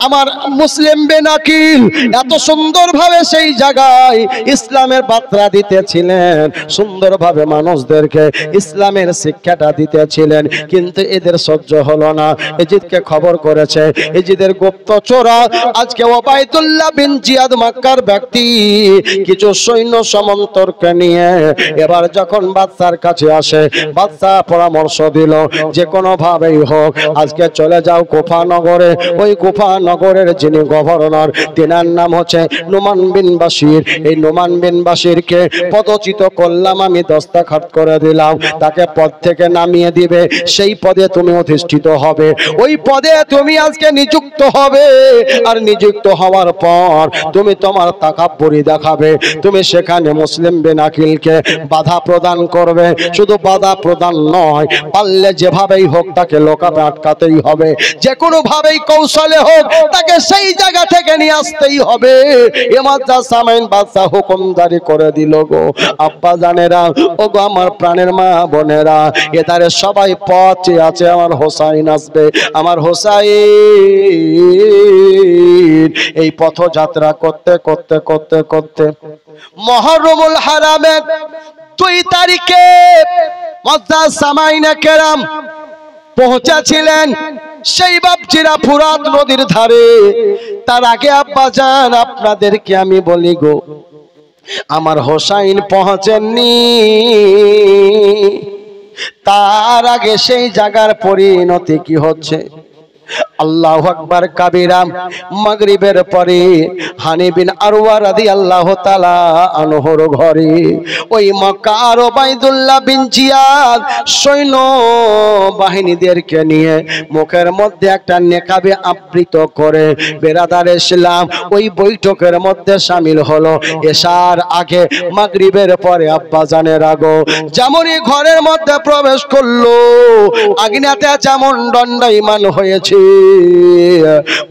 আমার মুসলিম বিন আকিল এত সুন্দরভাবে সেই জায়গায় ইসলামের বার্তা দিতেছিলেন, সুন্দরভাবে মানুষদেরকে ইসলামের শিক্ষাটা দিতেছিলেন, কিন্তু এদের সহ্য হলো না। ইজিদকে খবর করেছে, ইজিদের গুপ্তচররা আজকে ওবাইদুল্লাহ বিন জিয়াদ মক্কার ব্যক্তি কিছু সৈন্য সামন্তকে নিয়ে এবার যখন বাদশার কাছে আসে, বাদশা পরামর্শ দিল যে কোনো ভাবেই হোক আজকে চলে যাও কুফা নগরে। ওই কুফা নগরের যিনি গভর্নর, তিনার নাম হচ্ছে নোমান বিন বাশির। এই নোমান বিন বাশিরকে পদচ্যুত করলাম আমি, দস্তখত করে দিলাম, তাকে পদ থেকে নামিয়ে দিবে, সেই পদে তুমি অধিষ্ঠিত হবে, ওই পদে তুমি আজকে নিযুক্ত হবে। আর নিযুক্ত হওয়ার পর তুমি তোমার তাকাব্বুরি দেখাবে, তুমি সেখানে মুসলিম বিন আকিলকে বাধা প্রদান করবে। শুধু বাধা প্রদান নয়, পারলে যেভাবেই হোক তাকে লোকাপে আটকাতেই হবে, যে কোনো ভাবেই কৌশলে হোক তাকে সেই জায়গা থেকে নিয়ে আসতেই হবে। এমাজ্জা সামাইন বাদশাহ হুকুম জারি করে দিল গো আব্বা জানেরা, ও গো আমার প্রাণের মা বোনেরা, এদারে সবাই পথে আছে, আমার হোসাইন আসবে, আমার হোসাইন। এই পথযাত্রা করতে করতে করতে করতে মুহররমুল হারামে 2 তারিখে মুআজ্জা সামাইনে কেরাম পৌঁছেছিলেন সেই বাপজিরা ফুরাত নদীর ধারে। তার আগে আব্বা জান আপনাদেরকে আমি বলি গো, আমার হোসাইন পৌঁছেননি, তার আগে সেই জায়গার পরিণতি কি হচ্ছে। আল্লাহু আকবার কাবীরা। মাগরিবের পরে হানি বিন আরওয়া রাদিয়াল্লাহু তাআলা আনহুর ঘরে ওই মক্কার ওবাইদুল্লাহ বিন জিয়াদ সৈন্য বাহিনীদেরকে নিয়ে মুখের মধ্যে একটা নেকাবে আবৃত করে বেরাদার ইসলাম ওই বৈঠকের মধ্যে শামিল হলো। এশার আগে মাগরিবের পরে আব্বা জানের আগো যেমনই ঘরের মধ্যে প্রবেশ করলো, আগুনেতে যেমন দণ্ডায়মান হয়েছে।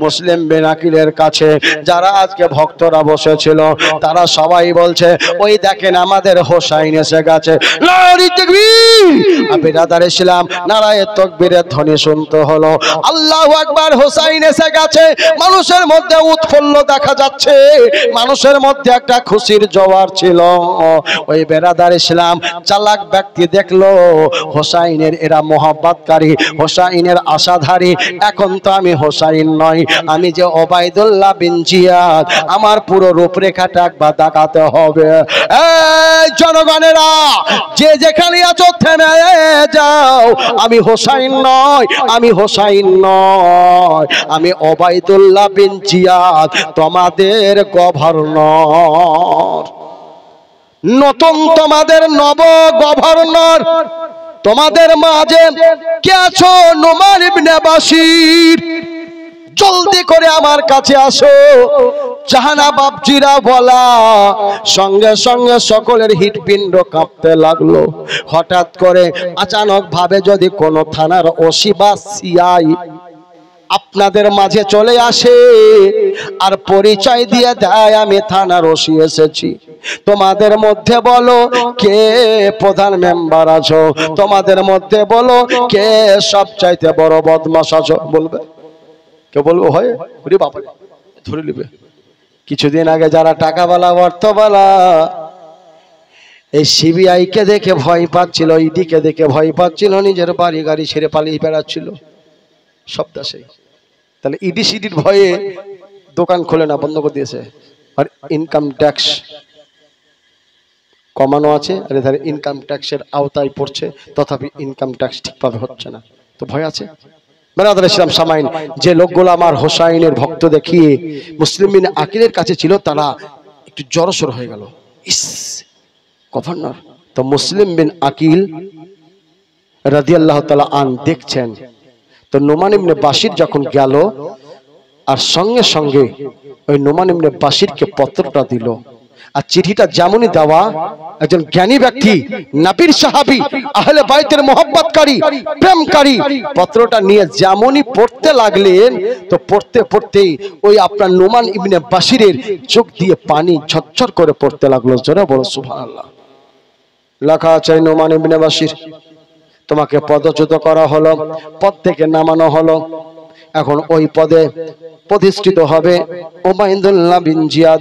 মুসলিম বিন আকিলের কাছে যারা আজকে ভক্তরা বসেছিল তারা সবাই বলছে, ওই দেখেন আমাদের হোসাইন এসে গেছে। নারে তাকবীর! বিরাদার ইসলাম নারায়ে তাকবীরের ধ্বনি শুনতে হলো। আল্লাহু আকবার! হোসাইন এসে গেছে। মানুষের মধ্যে উৎফুল্ল দেখা যাচ্ছে, মানুষের মধ্যে একটা খুশির জোয়ার ছিল। ওই বিরাদার ইসলাম চালাক ব্যক্তি দেখলো হোসাইনের এরা মোহাব্বতকারী, হোসাইনের আশাধারী। এখন তো আমি হোসাইন নয়, আমি যে ওবাইদুল্লাহ বিন জিয়াদ, আমার পুরো রূপরেখাটা একবার দেখাতে হবে। এই জনগণেরা, যে যেখানে আছো থেমে যাও। আমি হোসাইন নয়, আমি হোসাইন নয়, আমি ওবাইদুল্লাহ বিন জিয়াদ, তোমাদের গভর্নর, নতুন তোমাদের নব গভর্নর। তোমাদের মাঝে কে আছো? নোমান ইবনে বাশির, জলদি করে আমার কাছে আসো। জাহানা বাপজিরা বলা সঙ্গে সঙ্গে সকলের হৃৎপিণ্ড কাঁপতে লাগলো। হঠাৎ করে আচানক ভাবে যদি কোনো থানার ওসি বা সিআই আপনাদের মাঝে চলে আসে আর পরিচয় দিয়ে দেয় আমি থানার ওসি এসেছি, তোমাদের মধ্যে বলো কে প্রধান মেম্বার আছো, তোমাদের মধ্যে বলো কে সবচাইতে বড় বদমাশ আছো, বলবে কে? বলবো হয় ওরে বাবা ধরে নেবে। কিছুদিন আগে যারা টাকাওয়ালা অর্থওয়ালা এই সিবিআই কে দেখে ভয় পাচ্ছিল, ইডি কে দেখে ভয় পাচ্ছিল, নিজের বাড়ি গাড়ি ছেড়ে পালিয়ে বেড়াচ্ছিল সব দেশে। তাহলে ইডি সিডির ভয়ে দোকান খোলে না, বন্ধ করে দিয়েছে। আর ইনকাম ট্যাক্স কমানো আছে, আর এধারে ইনকাম ট্যাক্সের আওতায় পড়ছে, তথাপি ইনকাম ট্যাক্স ঠিকভাবে হচ্ছে না, তো ভয় আছে। বেরাদার ইসলাম সামাইন, যে লোকগুলো আমার হোসাইনের ভক্ত দেখিয়ে মুসলিম বিন আকিলের কাছে ছিল তারা একটু জড়সড় হয়ে গেল। ইস গভর্নর তো মুসলিম বিন আকিল রাদিয়াল্লাহু তাআলা আন দেখছেন। তো নোমান ইবনে বাশির যখন গেল আর সঙ্গে সঙ্গে ওই নোমান ইবনে বাশিরকে পত্রটা দিল। আর চিঠিটা যেমনই দেওয়া, একজন জ্ঞানী ব্যক্তি, নবীর সাহাবী, আহলে বাইতের মোহাব্বতকারী, প্রেমকারী, পত্রটা নিয়ে যেমনই পড়তে লাগলেন, তো পড়তে পড়তেই ওই আপনার নোমান ইবনে বাশিরের চোখ দিয়ে পানি ঝরঝর করে পড়তে লাগলো। জোরে বলো সুবহানাল্লাহ। লেখা আছে, নোমান ইবনে বাশির, তোমাকে পদচ্যুত করা হলো, পদ থেকে নামানো হলো। এখন ওই পদে প্রতিষ্ঠিত হবে ওবাইদুল্লাহ বিন জিয়াদ।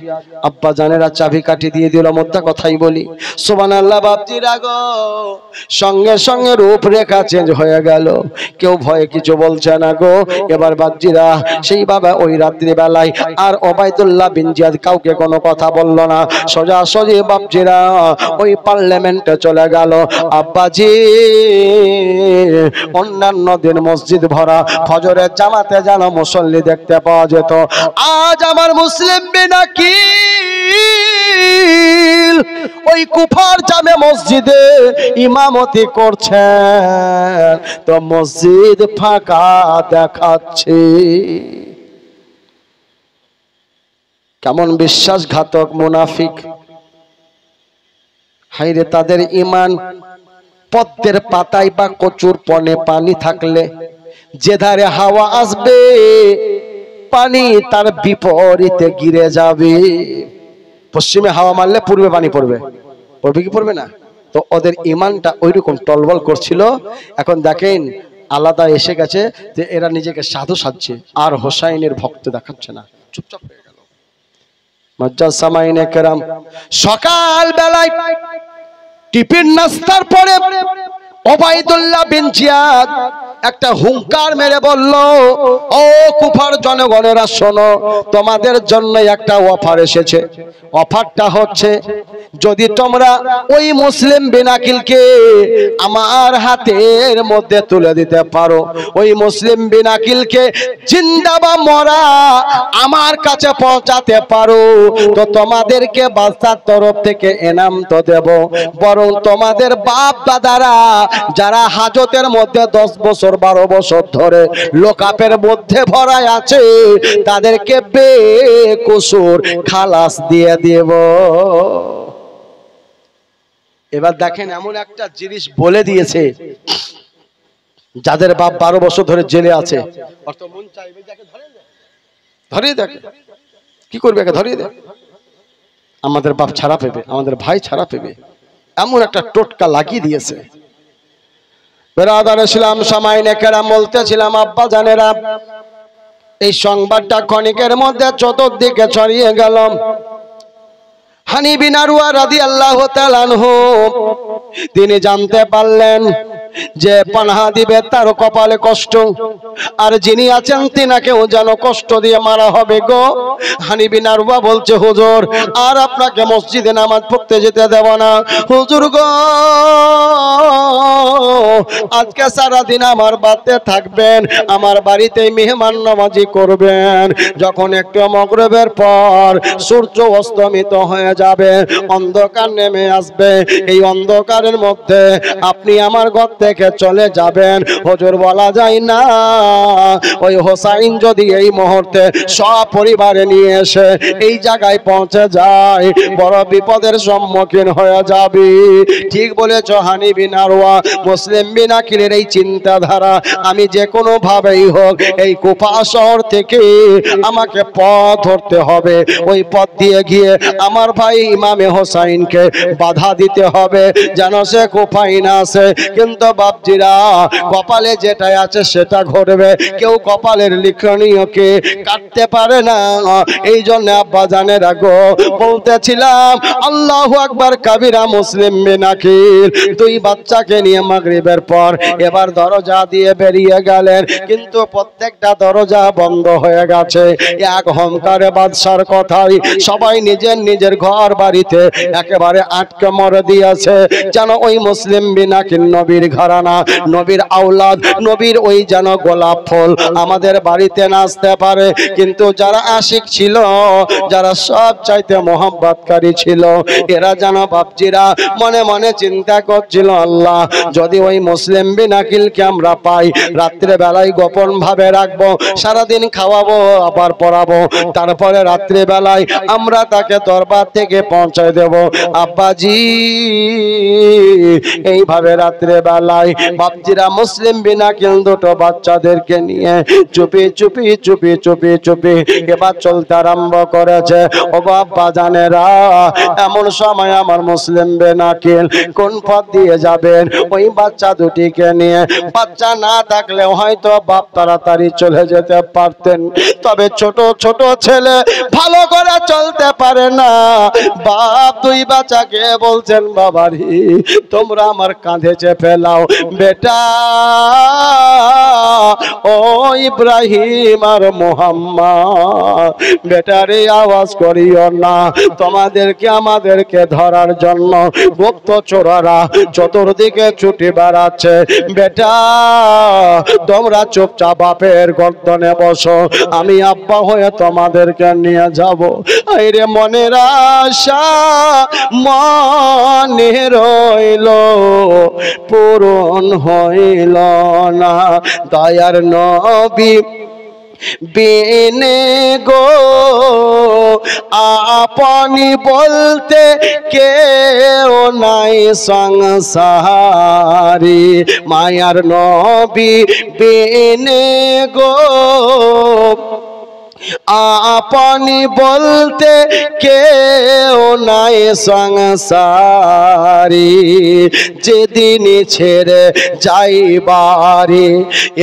আব্বা জানেরা চাবি কাঠি দিয়ে দিল। মোদ্দা কথাই বলি, সুবহানাল্লাহ। বাপজিরা গো, সঙ্গে সঙ্গে রূপরেখা চেঞ্জ হয়ে গেল। কেউ ভয়ে কিছু বলছে না গো। এবার বাপজিরা সেই বাবা ওই রাত্রি বেলায় আর ওবাইদুল্লাহ বিন জিয়াদ কাউকে কোনো কথা বলল না। সোজাসুজি বাপজিরা ওই পার্লামেন্টে চলে গেল। আব্বাজি অন্যান্য দিন মসজিদ ভরা, ফজরের জামাতে যেন মুসল্লি দেখতে পাওয়া যেত। আজ আমার মুসলিম বিনাকিল ওই কুফার জামে মসজিদে ইমামতি করছেন, তো মসজিদ ফাঁকা দেখাচ্ছে। কেমন বিশ্বাসঘাতক মুনাফিক! হায়রে তাদের ঈমান পদ্মের পাতায় বা কচুর পনে পানি থাকলে যে ধারে হাওয়া আসবে পানি তার বিপরীতে গিরে যাবে। পশ্চিমে হাওয়া মারলে পূর্বে পানি পড়বে, পড়বে কি পড়বে না? তো ওদের ঈমানটা ওইরকম টলবল করছিল। এখন দেখেন আলাদা এসে গেছে যে এরা নিজেকে সাধু সাজছে, আর হোসাইনের ভক্ত দেখাচ্ছে না, চুপচাপ হয়ে গেল। মুআজ্জাজ সামাইনে কেরাম, সকাল বেলায় টিফিন নাস্তার পরে ওবাইদুল্লাহ বিন জিয়াদ একটা হুঙ্কার মেরে বলল, ও কুফার জনগণেরা শোনো, তোমাদের জন্য একটা অফার এসেছে। অফারটা হচ্ছে, যদি তোমরা ওই মুসলিম বিনাকিলকে আমার হাতের মধ্যে তুলে দিতে পারো, ওই মুসলিম বিনাকিলকে জিন্দা বা মরা আমার কাছে পৌঁছাতে পারো, তো তোমাদেরকে বাদশার তরফ থেকে এনাম তো দেব, বরং তোমাদের বাপ দাদারা যারা হাজতের মধ্যে 10 বছর 12 বছর ধরে লোকাপের মধ্যে ভরায় আছে তাদেরকে বেকসুর খালাস দিয়ে দেব। এবার দেখেন এমন একটা জিনিস বলে দিয়েছে, যাদের বাপ 12 বছর ধরে জেলে আছে, অর্থ মন চাইবে যাকে ধরিয়ে দেয়, কি করবে, একে ধরিয়ে দেয়। আমাদের বাপ ছাড়া পেবে, আমাদের ভাই ছাড়া পেবে, এমন একটা টোটকা লাগিয়ে দিয়েছে। বেরাদার ইসলাম সামাইনে কেরাম বলতেছিলাম, আব্বা জানেরা এই সংবাদটা ক্ষণিকের মধ্যে চতুর্দিকে ছড়িয়ে গেল। হানি বিন আরওয়া রাদিয়াল্লাহু তাআলা আনহু তিনি জানতে পারলেন যে পানাহা দিবে তার কপালে কষ্ট, আর যিনি আছেন তিনাকেও যেন কষ্ট দিয়ে মারা হবে গো। হানি বিন আরওয়া বলছে, হুজুর আর আপনাকে মসজিদে নামাজ পড়তে যেতে দেব না। হুজুর গো, আজকে সারাদিন আমার বাড়িতে থাকবেন, আমার বাড়িতে মেহমান নামাজি করবেন। যখন একটু মাগরিবের পর সূর্য অস্তমিত হয়ে যাবে, অন্ধকার নেমে আসবে, এই অন্ধকারের মধ্যে আপনি আমার ঘর থেকে চলে যাবেন। হুজুর বলা যায় না, ওই হোসাইন যদি এই মুহূর্তে সপরিবারে নিয়ে এসে এই জায়গায় পৌঁছে যায়, বড় বিপদের সম্মুখীন হয়ে যাবে। ঠিক বলেছ হানি বিন আরওয়া। মুসলিম বিনাকিলের এই চিন্তাধারা, আমি যে কোনো ভাবেই হোক এই কুফা শহর থেকে আমাকে পথ ধরতে হবে, ওই পথ দিয়ে গিয়ে আমার ভাই ইমামে হোসাইনকে বাধা দিতে হবে যেন সে কুফায় না আসে। কিন্তু বাপজিরা কপালে যেটা আছে সেটা ঘটবে, কেউ কপালের লিখনীয়কে কাটতে পারে না। এই জন্য আব্বা জানেরা গো বলতেছিলাম, আল্লাহু আকবার কাবিরা। মুসলিম বিনাকিল 2 বাচ্চাকে নিয়ে মাগরিবের পর এবার দরজা দিয়ে বেরিয়ে গেলেন, কিন্তু প্রত্যেকটা দরজা বন্ধ হয়ে গেছে। এক হংকারে বাদশার কথাই সবাই নিজের নিজের ঘর বাড়িতে একেবারে আটকে মরে দিয়েছে, যেন ওই মুসলিম বিনাকিল নবীর ঘরানা, নবীর আওলাদ, নবীর ওই যেন গোলাপ ফুল আমাদের বাড়িতে না আসতে পারে। কিন্তু যারা আশিক ছিল, যারা সব চাইতে মোহাব্বতকারী ছিল, এরা যেন বাপজিরা মনে মনে চিন্তা করছিল, আল্লাহ যদি ওই মুসলিম বিনাকিলকে আমরা পাই, রাত্রে বেলায় গোপন ভাবে রাখবো, সারাদিন খাওয়াবো আবার পড়াবো, তারপরে রাত্রে বেলায় আমরা তাকে দরবার থেকে পৌঁছায় দেব। আব্বাজি এইভাবে রাত্রে বেলা বেলায় বাপজিরা মুসলিম বিন আকিল দুটো বাচ্চাদেরকে নিয়ে চুপি চুপি চুপি চুপি চুপি এবার চলতে আরম্ভ করেছে। ও বাবা জানেরা, এমন সময় আমার মুসলিম বিন আকিল কোন পথ দিয়ে যাবেন ওই বাচ্চা দুটিকে নিয়ে। বাচ্চা না থাকলে হয়তো বাপ তাড়াতাড়ি চলে যেতে পারতেন, তবে ছোট ছোট ছেলে ভালো করে চলতে পারে না। বাপ দুই বাচ্চাকে বলছেন, বাবারি তোমরা আমার কাঁধে চেপে নাও। বেটা ও ইব্রাহিম আর মুহাম্মদ, বেটারে আওয়াজ করিও না, তোমাদেরকে আমাদেরকে ধরার জন্য গুপ্তচোরেরা চতুর্দিকে ছুটে বেড়াচ্ছে। বেটা তোমরা চুপচাপ বাপের গর্দনে বসো, আমি আব্বা হয়ে তোমাদেরকে নিয়ে যাব। আরে মনের আশা মনে রইল, পূরণ হইল না। দয়ার নবী বিনে গো আপনি বলতে কেউ নাই সংসারী। মায়ার নবী বিনে গো আপনি বলতে কেউ নাই সংসারী। যেদিন ছেড়ে যাইবারে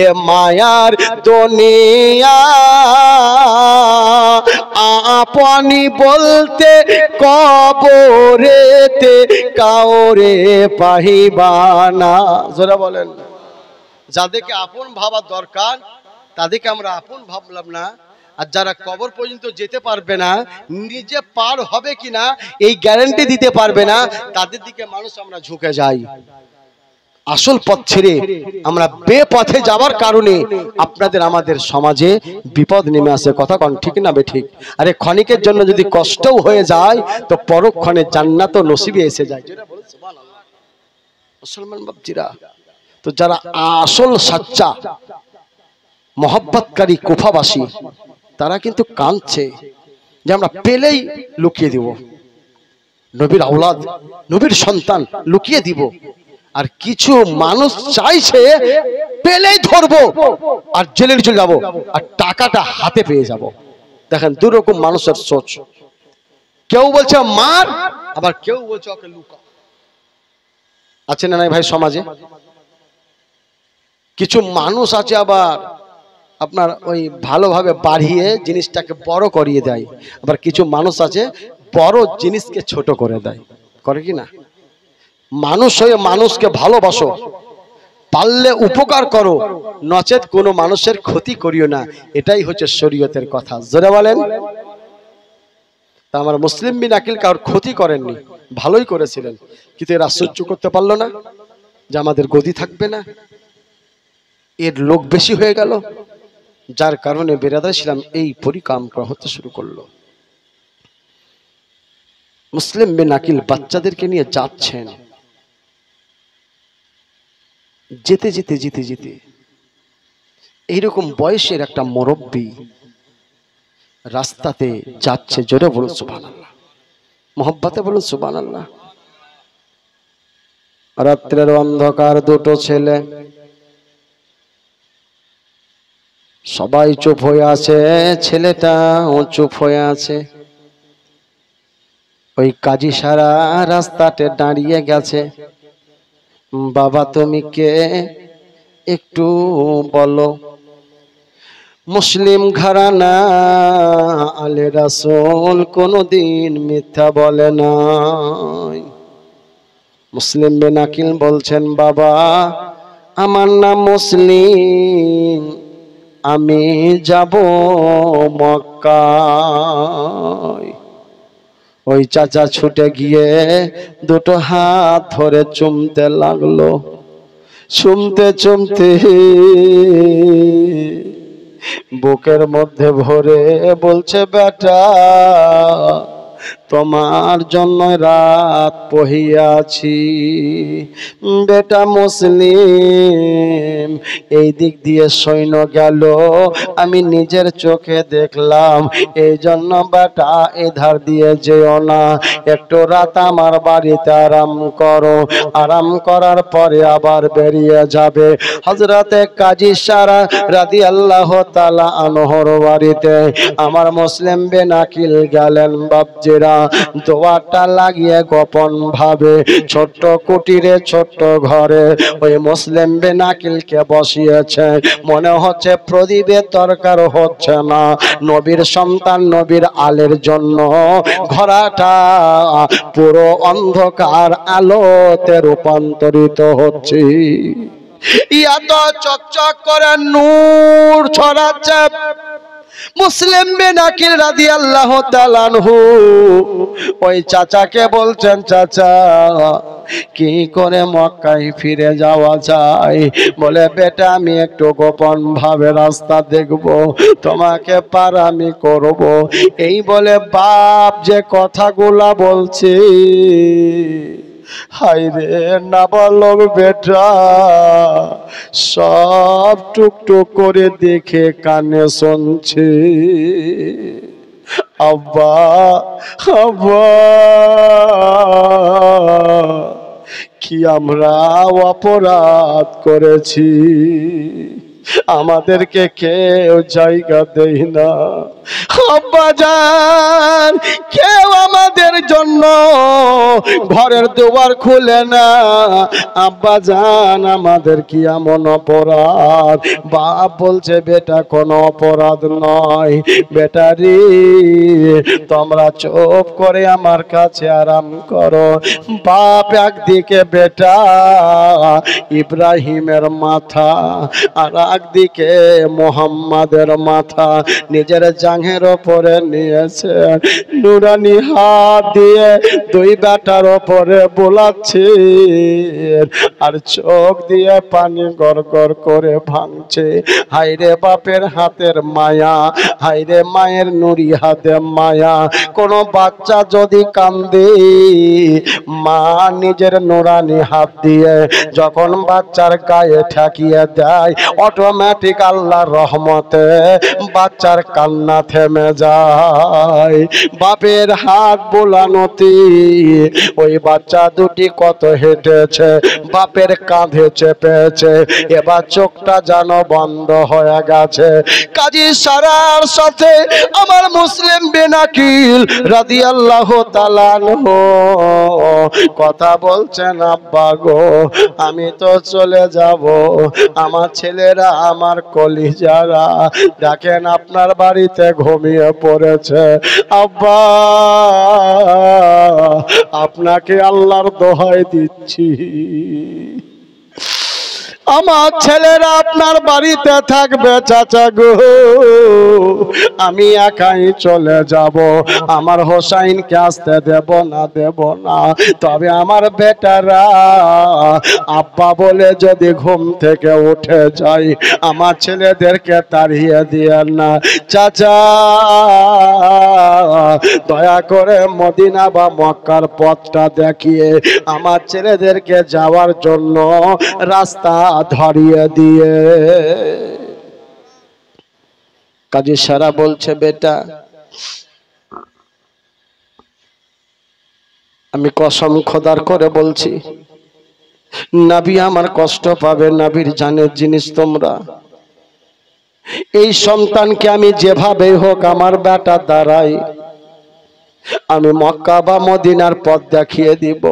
এ মায়ার দুনিয়া, আপনি বলতে কবরেতে কাউরে পাইবা না। জোরে বলেন। যাদেরকে আপন ভাবা দরকার তাদেরকে আমরা আপন ভাবলাম না, আর যারা কবর পর্যন্ত যেতে পারবে না, নিজে পার হবে কিনা এই গ্যারান্টি দিতে পারবে না, তাদের দিকে মানুষ আমরা ঝুঁকে যাই। আসল পথ ছেড়ে আমরা বেপথে যাওয়ার কারণে আপনাদের আমাদের সমাজে বিপদ নেমে আসে। কথা কোন ঠিক না বেঠিক? আরে ক্ষণিকের জন্য যদি কষ্টও হয়ে যায় তো পরক্ষণে জান্নাত ও নসিবে এসে যায়। যেটা বলেন সুবহানাল্লাহ। মুসলমান বাপজিরা, তো যারা আসল সাচ্চা মহব্বতকারী কুফাবাসী তারা কিন্তু কাঁদছে যে আমরা পেলেই লুকিয়ে দিব, নবীর আওলাদ নবীর সন্তান লুকিয়ে দিব। আর কিছু মানুষ চাইছে পেলেই ধরবো আর জেলে চলে যাবো আর টাকাটা হাতে পেয়ে যাব। দেখেন দুরকম মানুষের সোচ। কেউ বলছে মার, আবার কেউ বলছে ওকে লুকা। আছে না নাই ভাই সমাজে? কিছু মানুষ আছে আবার আপনার ওই ভালোভাবে বাড়িয়ে জিনিসটাকে বড় করিয়ে দেয়, আবার কিছু মানুষ আছে বড় জিনিসকে ছোট করে দেয়। করে কি না? মানুষ হয়ে মানুষকে ভালোবাসো, পারলে উপকার করো, নচেত কোনো মানুষের ক্ষতি করিও না। এটাই হচ্ছে শরীয়তের কথা। জোরে বলেন। তা আমার মুসলিম বিন আকিল কারোর ক্ষতি করেননি, ভালোই করেছিলেন, কিন্তু এরা সহ্য করতে পারলো না যে আমাদের গদি থাকবে না, এর লোক বেশি হয়ে গেল, যার কারণে বেরাদার ছিলাম এই পরিকামটা হতে শুরু করলো। মুসলিম বিন আকিল বাচ্চাদেরকে নিয়ে যাচ্ছেন, যেতে যেতে যেতে যেতে এইরকম বয়সের একটা মুরব্বী রাস্তাতে যাচ্ছে। জোরে বলুন সুবহানাল্লাহ, মোহব্বতে বলুন সুবহানাল্লাহ। রাত্রের অন্ধকার, দুটো ছেলে, সবাই চুপ হয়ে আছে, ছেলেটাও চুপ হয়ে আছে। ওই কাজী সারা রাস্তাতে দাঁড়িয়ে গেছে। বাবা তুমি কে একটু বলো। মুসলিম ঘরানা, আলে রাসূল কোনদিন মিথ্যা বলে নাই। মুসলিম বিন আকিল বলছেন, বাবা আমার নাম মুসলিম, আমি যাব মক্কায়। ওই চাচা ছুটে গিয়ে দুটো হাত ধরে চুমতে লাগলো। চুমতে চুমতে বুকের মধ্যে ভরে বলছে, বেটা তোমার জন্য রাত পহিয়াছি। বেটা মুসলিম, এই দিক দিয়ে সৈন্য গেল, আমি নিজের চোখে দেখলাম। এই জন্য বেটা এধার দিয়ে যেও না, একটু রাত আমার বাড়িতে আরাম করো, আরাম করার পরে আবার বেরিয়ে যাবে। হযরতে কাজী সারা রাদিয়াল্লাহু তাআলা আনহুর বাড়িতে আমার মুসলিম বিন আকিল গেলেন। বাপজিরা, দোয়াটা লাগিয়ে গোপন ভাবে ছোট্ট কুটিরে, ছোট্ট ঘরে ওই মুসলিম বিন আকিলকে বসিয়েছে। মনে হচ্ছে প্রদীপের দরকার হচ্ছে না, নবীর সন্তান নবীর আলের জন্য ঘোড়াটা পুরো অন্ধকার আলোতে রূপান্তরিত হচ্ছে। এত চকচক করে নূর ছড়াচ্ছে। মুসলিম বিন আকিল রাদিয়াল্লাহু তাআলা আনহু ওই চাচাকে বলছেন, চাচা কি করে মক্কায় ফিরে যাওয়া যায়? বলে, বেটা আমি একটু গোপন ভাবে রাস্তা দেখব, তোমাকে পার আমি করব। এই বলে বাপ যে কথাগুলা বলছে, হায় রে নাবালক বেটা সব টুকটুক করে দেখে কানে শুনছে। আব্বা, আব্বা, কি আমরা অপরাধ করেছি? আমাদেরকে কেউ জায়গা দেয় না। আব্বা জান, কেউ আমাদের জন্য ঘরের দুয়ার খুলে না। আব্বা জান, আমাদের কি এমন অপরাধ? বাপ বলছে, বেটা কোনো অপরাধ নয়। বেটারি তোমরা চুপ করে আমার কাছে আরাম করো। বাপ একদিকে বেটা ইব্রাহিমের মাথা, আর একদিকে মোহাম্মদের মাথা নিজের জাঙ্ঘের ওপরে নিয়েছে। নুরানি হাত দিয়ে দুই বেটার ওপরে বোলাচ্ছে, আর চোখ দিয়ে পানি গড়গড় করে ভাঙছে। হায়রে বাপের হাতের মায়া, হায়রে মায়ের নুরি হাতে মায়া। কোন বাচ্চা যদি কান্দে, মা নিজের নুরানি হাত দিয়ে যখন বাচ্চার গায়ে ঠেকিয়ে দেয়, অটোমেটিক আল্লাহর রহমতে বাচ্চার কান্না থেমে যায়। বাপের হাত বোলানোতে ওই বাচ্চা দুটি কত হেঁটেছে, বাপের কাঁধে চেপেছে, এবার চোখটা যেন বন্ধ হয়ে গেছে। কাজী সারার সাথে আমার মুসলিম বিন আকিল রাদিয়াল্লাহু তাআলা আনহু কথা বলছেন, আব্বা গো আমি তো চলে যাব, আমার ছেলেরা আমার কলিজারা দেখেন আপনার বাড়িতে ঘুমিয়ে পড়েছে। আব্বা, আপনাকে আল্লাহর দোহাই দিচ্ছি, আমার ছেলেরা আপনার বাড়িতে থাকবে। চাচা গো, আমি একাই চলে যাব, আমার হোসাইনকে আসতে দেব না, দেব না। তবে আমার বেটারা আব্বা বলে যদি ঘুম থেকে উঠে যায়, আমার ছেলেদেরকে তাড়িয়ে দিয়েন না। চাচা দয়া করে মদিনা বা মক্কার পথটা দেখিয়ে আমার ছেলেদেরকে যাওয়ার জন্য রাস্তা ধরিয়ে দিয়ে। কাজী সারা বলছে, বেটা আমি কসম খোদার করে বলছি, নবী আমার কষ্ট পাবে, নবীর জানের জিনিস তোমরা। এই সন্তানকে আমি যেভাবে হোক আমার বেটা দ্বারাই আমি মক্কা বা মদিনার পথ দেখিয়ে দিব,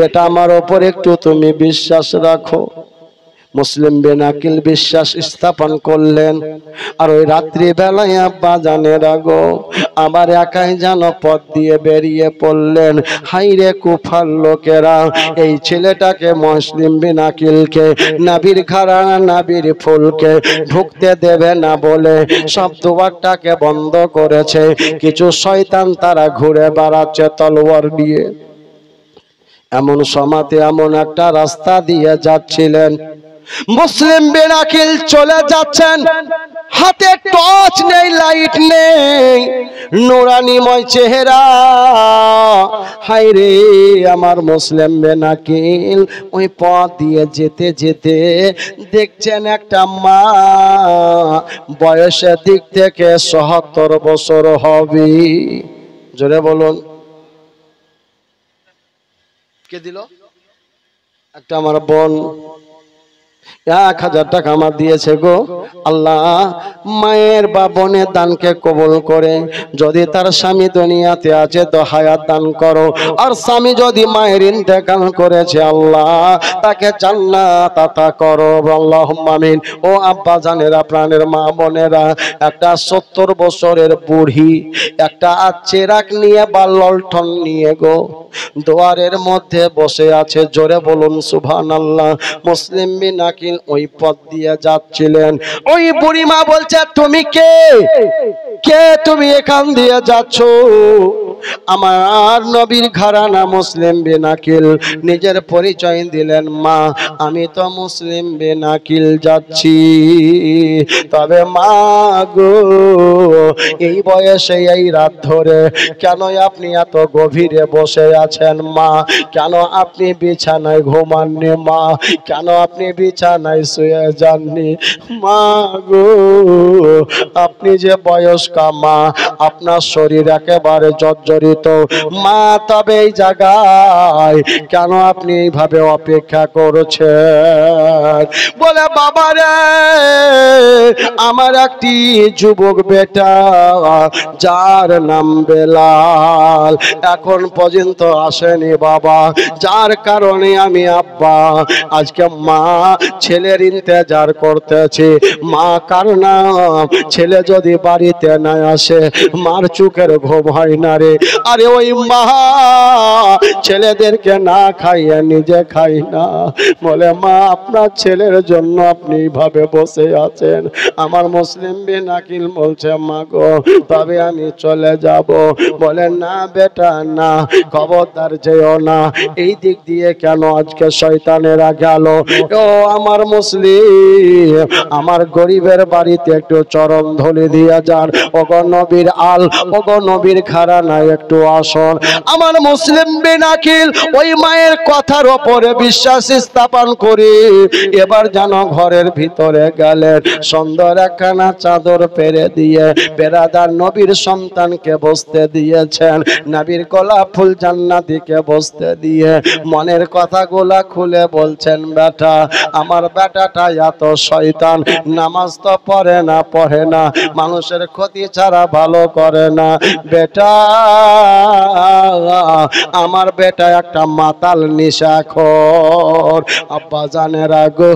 এটা আমার ওপর একটু তুমি বিশ্বাস রাখো। মুসলিম বিন আকিল বিশ্বাস স্থাপন করলেন। আর ওই রাত্রি বেলায় আব্বা জানের আগো আবার একাই যেন পথ দিয়ে বেরিয়ে পড়লেন। হাইরে কুফার লোকেরা এই ছেলেটাকে মুসলিম বিন আকিলকে নাবির ঘরানা নাবির ফুলকে ঢুকতে দেবে না বলে সব দুয়ারটাকে বন্ধ করেছে। কিছু শয়তান তারা ঘুরে বেড়াচ্ছে তলোয়ার দিয়ে। এমন সমাতে এমন একটা রাস্তা দিয়ে যাচ্ছিলেন, মুসলিম বিন আকিল চলে যাচ্ছেন, হাতে টর্চ নেই, লাইট নেই, নুরানিময় চেহারা। হায় রে আমার মুসলিম বেনাকিল ওই পথ দিয়ে যেতে যেতে দেখছেন একটা মা, বয়সের দিক থেকে ৭৭ বছর হবে। জোরে বলুন। কে দিল? একটা আমার বোন ১,০০০ টাকা আমার দিয়েছে গো। আল্লাহ মায়ের বা বোনের দানকে কবুল করে, যদি তার স্বামী দুনিয়াতে আছে তো হায়াত দান করো, আর স্বামী যদি মায়ের ইন্তেকাল করেছে আল্লাহ তাকে জান্নাত আতা করো, আল্লাহুম্মা আমিন। ও আব্বা জানেরা, প্রাণের মা বোনেরা, একটা ৭০ বছরের বুড়ি একটা চেরাক নিয়ে বা লণ্ঠন নিয়ে গো দুয়ারের মধ্যে বসে আছে। জোরে বলুন সুবহানাল্লাহ। মুসলিম বিনাকিল ওই পথ দিয়ে যাচ্ছিলেন। ওই বুড়িমা বলছে, তুমি কে? কে তুমি এখান দিয়ে যাচ্ছ? আমার নবীর ঘরানা মুসলিম বিনাকিল নিজের পরিচয় দিলেন, মা আমি তো মুসলিম বিনাকিল যাচ্ছি। তবে মা গো এই বয়সে এই রাত ধরে কেন আপনি এত গভীরে বসে আছেন মা? কেন আপনি বিছানায় ঘুমাননি মা? কেন আপনি বিছানায় শুয়ে যাননি মা গো? আপনি যে বয়স্কা মা, আপনার শরীর একেবারে জর্জরিত মা, তবে এই জায়গায় কেন আপনি এইভাবে অপেক্ষা করছেন? বলে, বাবা রে আমার একটি যুবক বেটা যার নাম বেলাল এখন পর্যন্ত আসেনি বাবা, যার কারণে আমি আব্বা আজকে মা ছেলের ইন্তজার করতেছি। মা কার নাম? ছেলে যদি বাড়িতে না আসে মার চোখের ঘুম হয় না রে। আরে ওই মা ছেলেদেরকে না খাইয়ে নিজে খাই না। বলে, মা আপনার ছেলের জন্য আপনি এইভাবে বসে আছেন। আমার মুসলিম বিনাকিল বলছে, মা গো তবে আমি চলে যাব। বলে, না বেটা না, খবরদার যেও না। এই দিক দিয়ে কেন আজকে শয়তানেরা গেল? ও আমার মুসলিম, আমার গরিবের বাড়িতে একটু চরণ ধরে দিয়ে যান। ওগো নবীর আল, ওগো নবীর ঘরানা একটু আসন। আমার মুসলিম বিনাকিল ওই মায়ের কথার উপরে বিশ্বাস স্থাপন করে এবার যেন ঘরের ভিতরে গেলেন। সুন্দর একখানা চাদর পেরে দিয়ে বেরাদার নবীর সন্তানকে বসতে দিয়েছেন। নবীর গোলাপ ফুল জান্নাতীকে বসতে দিয়ে মনের কথাগুলা খুলে বলছেন, বেটা আমার বেটাটা এত শয়তান, নামাজ তো পড়ে না, মানুষের ক্ষতি ছাড়া ভালো করে না। বেটা আমার বেটা একটা মাতাল নেশাখোর। আব্বা জানেরা গো,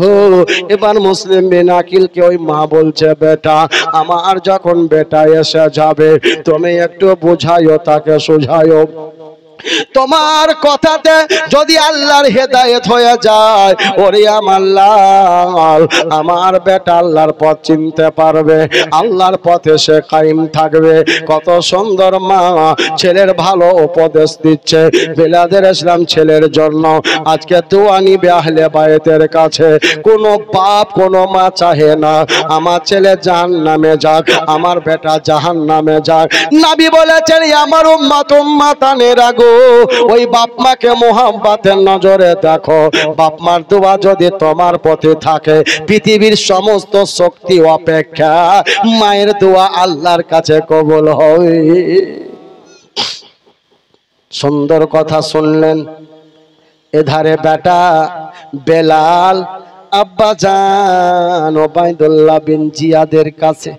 এবার মুসলিম বিনাকিলকে ওই মা বলছে, বেটা আমার যখন বেটা এসে যাবে তুমি একটু বুঝাইও, তাকে সুঝাইও। তোমার কথাতে যদি আল্লাহর হেদায়েত হয়ে যায়, ওরে আমার লাল, আমার বেটা আল্লাহর পথ চিনতে পারবে, আল্লাহর পথে সে কায়েম থাকবে। কত সুন্দর মা ছেলের ভালো উপদেশ দিচ্ছে। বেলাদের ইসলাম ছেলের জন্য আজকে দোয়া নিবে আহলে বায়তের কাছে। কোনো বাপ কোনো মা চাহে না আমার ছেলে জাহান্নামে যাক, আমার বেটা জাহান্নামে যাক। নবী বলেছেন, আমার উম্মত উম্মাতানেরা গো, ওই বাপ মাকে মোহাব্বতের নজরে দেখো। বাপ মার দোয়া যদি তোমার পথে থাকে, পৃথিবীর সমস্ত শক্তি অপেক্ষা মায়ের দোয়া আল্লাহর কাছে কবুল হবে। সুন্দর কথা শুনলেন। এধারে বেটা বেলাল আব্বা জান ওবাইদুল্লাহ বিন জিয়াদের কাছে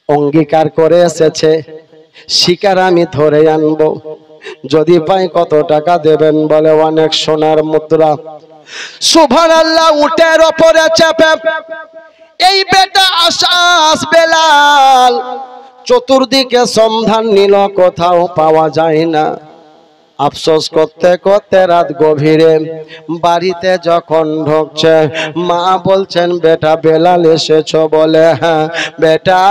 অঙ্গীকার করে এসেছে, শিকার আমি ধরে আনবো, যদি পাই কত টাকা দেবেন? বলে, অনেক সোনার মুদ্রা। সুবহানাল্লাহ। উটের উপরে চেপে এই বেটা আশাস বেলাল চতুর্দিকে সন্ধান নিল, কোথাও পাওয়া যায় না। আফসোস করতে করতে রাত গভীরে বাড়িতে যখন ঢুকছে, মা বলছেন বেটা বেলাল এসেছো? বলে হ্যাঁ। বেটা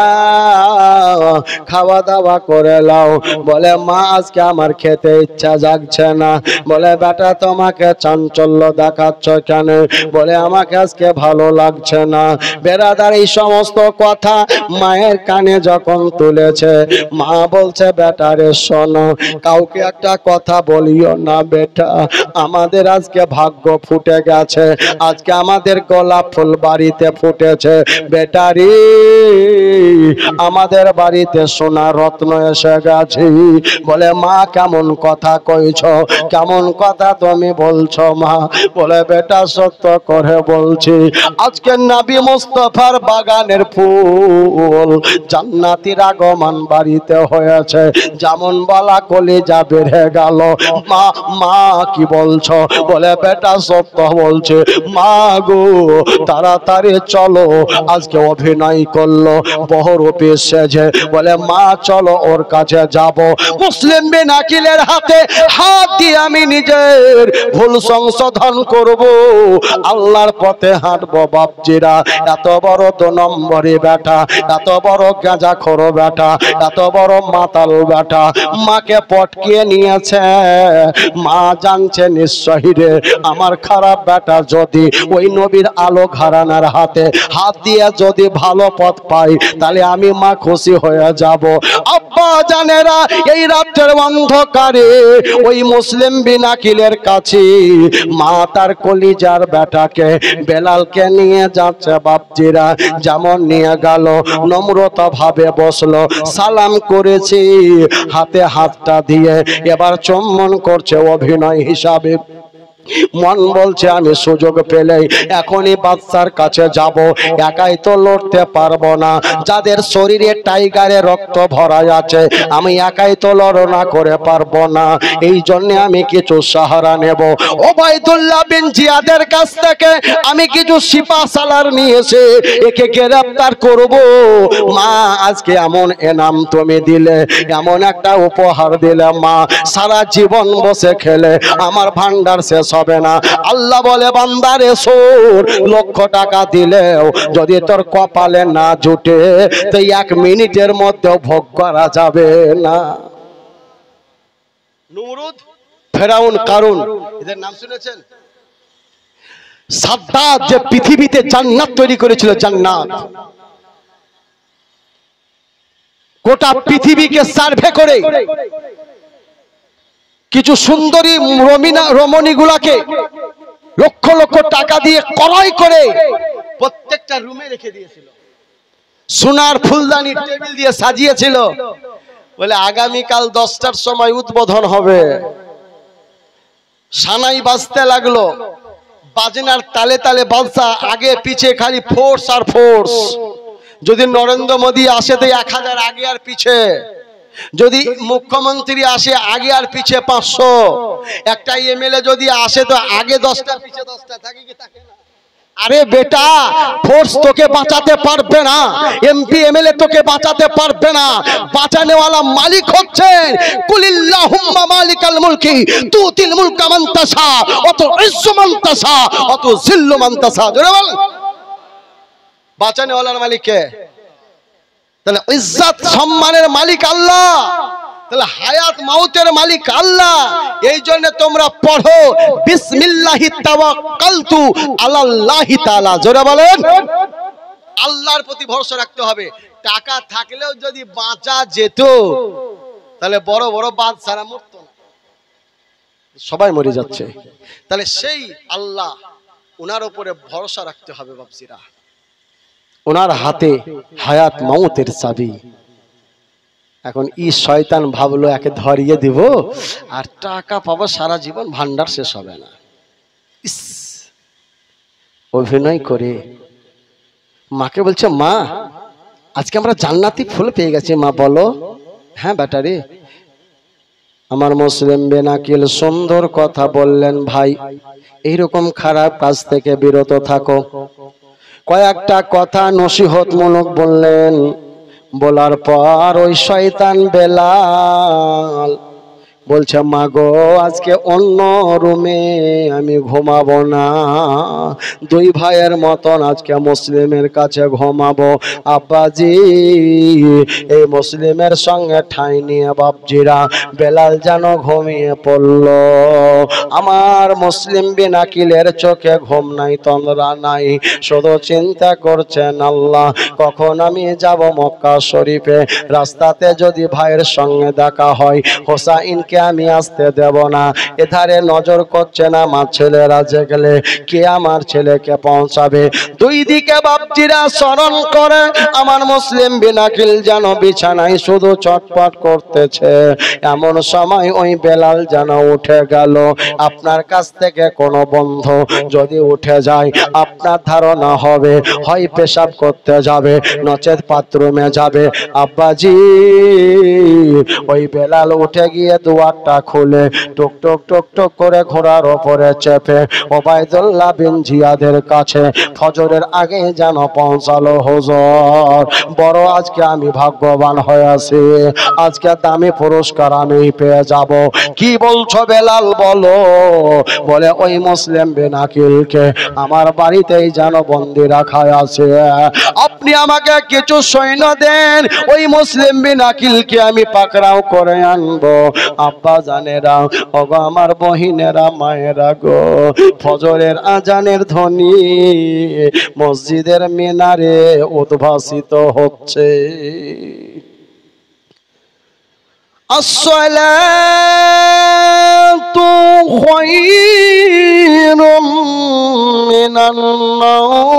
খাওয়া দাওয়া করে লাও। বলে মা আজকে আমার খেতে ইচ্ছা জাগছে না। বলে বেটা তোমাকে চাঞ্চল্য দেখাচ্ছ কেন? বলে আমাকে আজকে ভালো লাগছে না। বেরাদার এই সমস্ত কথা মায়ের কানে যখন তুলেছে, মা বলছে বেটা রে শোনো, কাউকে একটা কথা বলিও না বেটা, আমাদের আজকে ভাগ্য ফুটে গেছে, আজকে আমাদের গোলাপ ফুল বাড়িতে ফুটেছে বেটারি, আমাদের বাড়িতে সোনা রত্ন এসে গেছে। বলে মা কেমন কথা কইছ, কেমন কথা তুমি বলছো মা? বলে বেটা সত্য করে বলছি, আজকে নবী মুস্তাফার বাগানের ফুল জান্নাতীর আগমন বাড়িতে হয়েছে। যেমন বলা কলিজা বেড়ে গেল। মা মা কি বলছো? বলে বেটা সত্য বলছে। মা গো তাড়াতাড়ি চলো, আজকে অভিনয় করলো বহুরূপী সেজে। বলে মা চলো ওর কাছে যাব। মুসলিম বিন আকিলের হাতে হাত দিয়ে আমি নিজের ভুল সংশোধন করব, আল্লাহর পথে হাঁটবো বাপজিরা। এত বড় 2 নম্বরী বেটা, এত বড় গাঁজাখোর বেটা, এত বড় মাতাল বেটা মাকে পটকিয়ে নিয়েছে। মা জানছে নিশ্চয়ই রে আমার খারাপ বেটা যদি ওই নবীর আলো ঘরানার হাতে হাত দিয়ে যদি ভালো পথ পাই, তাহলে আমি মা খুশি হয়ে যাব। আব্বা জানেরা এই রাতের অন্ধকারে ওই মুসলিম বিন আকিলের কাছে মা তার কলিজার বেটাকে বেলালকে নিয়ে যাচ্ছে বাপজিরা। যেমন নিয়ে গেল নম্রতা ভাবে বসলো, সালাম করেছি, হাতে হাতটা দিয়ে এবার চুম্বন করছে অভিনয় হিসাবে। মন বলছে আমি সুযোগ পেলেই এখনই বাচ্চার কাছে যাব, একাই তো লড়তে পারবো না, যাদের শরীরে টাইগারে রক্ত ভরা আছে আমি একাই তো লড়না করে পারবো না, এই জন্য আমি কিছু সাহারা নেব। ওবাইদুল্লাহ বিন জিয়াদের কাছ থেকে আমি কিছু সিপাহ সালার নিয়েছি, একে গ্রেফতার করব। মা আজকে এমন এনাম তুমি দিলে, এমন একটা উপহার দিলে মা, সারা জীবন বসে খেলে আমার ভান্ডার শেষ হবে না। আল্লাহ বলে বান্দারে শোন, লক্ষ টাকা দিলেও যদি তোর কপালে না জুটে তো 1 মিনিটের মধ্যে ভোগ করা যাবে না। নমরুদ, ফেরাউন, কারুন, এদের নাম শুনেছেন? সাদ্দাত যে পৃথিবীতে জান্নাত তৈরি করেছিল, জান্নাত গোটা পৃথিবীকে সার্ভে করে কিছু সুন্দরী রমণীগুলাকে লক্ষ লক্ষ টাকা দিয়ে ক্রয় করে প্রত্যেকটা রুমে রেখে দিয়েছিল, সোনার ফুলদানি টেবিল দিয়ে সাজিয়েছিল। বলে আগামীকাল 10টার সময় উদ্বোধন হবে। সানাই বাজতে লাগলো, বাজনার তালে তালে বাজা, আগে পিছে খালি ফোর্স আর ফোর্স। যদি নরেন্দ্র মোদী আসে তো 1000 আগে আর পিছে, যদি মুখ্যমন্ত্রী আসে আগে আর পিছে 500, একটা এমএলএ যদি আসে তো আগে 10টা পিছে 10টা, থাকে কি থাকে না? আরে বেটা, ফোর্স তোকে বাঁচাতে পারবে না, এমপি এমএলএ তোকে বাঁচাতে পারবে না, বাঁচানেওয়ালা মালিক হচ্ছেন কুলিল্লাহুম্মা মালিকাল মুলকি তুতিল মুলকা মান তাশা ওয়া তুইজ্জু মান তাশা ওয়া তুযিল্লু মান তাশা। জোরে বল, বাঁচানেওয়ালার মালিক কে? তাহলে ইজ্জত সম্মানের মালিক আল্লাহ, তাহলে হায়াত মাউতের মালিক আল্লাহ। এই জন্য তোমরা পড়ো বিসমিল্লাহি তাওয়াক্কালতু আলাল্লাহি তাআলা। জোরে বলেন, আল্লাহর প্রতি ভরসা রাখতে হবে। টাকা থাকলেও যদি বাঁচা যেত তাহলে বড় বড় বাদশারা মরতো না, সবাই মরে যাচ্ছে। তাহলে সেই আল্লাহ, ওনার উপরে ভরসা রাখতে হবে বাপজিরা। ওনার হাতে হায়াত মাউতের চাবি। এখন ই শয়তান ভাবলো একে ধরিয়ে দিব আর টাকা পাবো সারা জীবন, ভান্ডার শেষ হবে না। অভিনয় করে মাকে বলছে, মা আজকে আমরা জান্নাতি ফুল পেয়ে গেছি। মা বলো, হ্যাঁ বেটারে। আমার মুসলিম বিন আকিল সুন্দর কথা বললেন, ভাই এইরকম খারাপ কাজ থেকে বিরত থাকো। কয়েকটা কথা নসিহতমূলক বললেন। বলার পর ওই শয়তান বেলাল বলছে মা গো আজকে অন্য রুমে আমি ঘুমাবো না, দুই ভাইয়ের মতন আজকে মুসলিমের কাছে ঘুমাবো। আব্বাজি এই মুসলিমের সঙ্গে ঠাঁই নিয়ে বাপজিরা বেলাল যেন ঘুমিয়ে পড়ল। আমার মুসলিম বিন আকিলের চোখে ঘুম নাই, তন্দ্রা নাই, শুধু চিন্তা করছেন আল্লাহ কখন আমি যাব মক্কা শরীফে, রাস্তাতে যদি ভাইয়ের সঙ্গে দেখা হয় হোসাইনকে আমি আসতে দেব না। এধারে নজর করছেন আমার ছেলেরা জেগেলে কে আমার ছেলেকে পৌঁছাবে। দুই দিকে বাপজিরা স্মরণ করে আমার মুসলিম বিন আকিল যেন বিছানায় শুধু চটপট করতেছে। এমন সময় ওই বেলাল যেন উঠে গেল। আপনার কাছ থেকে কোনো বন্ধু যদি উঠে যায় আপনার ধারণা হবে হয় পেশাব করতে যাবে নচেত বাথরুমে যাবে। আব্বাজি ওই বেলাল উঠে গিয়ে দুয়ারটা খুলে টুক টুক টুক টুক করে ঘোড়ার ওপরে চেপে ওবায়দুল্লাহ বিন জিয়াদের কাছে ফজরের আগে যেন পৌঁছালো। হুজুর বড় আজকে আমি ভাগ্যবান হয়েছি, আজকে দামি পুরস্কার আমি পেয়ে যাব। কি বলছো বেলাল বলো? বলে ওই মুসলিম বিন আকিলকে আমার বাড়িতেই যেন বন্দি রাখা আছে, আপনি আমাকে কিছু সৈন্য দেন, ওই মুসলিম বিন আকিলকে আমি পাকড়াও করে আনবো। আব্বা জানেরা ওগো আমার বহিনেরা মায়েরা গো, ফজরের আজানের ধ্বনি মসজিদের মিনারে উদ্ভাসিত হচ্ছে। আসসালাতু খায়রুম মিনান নাওম।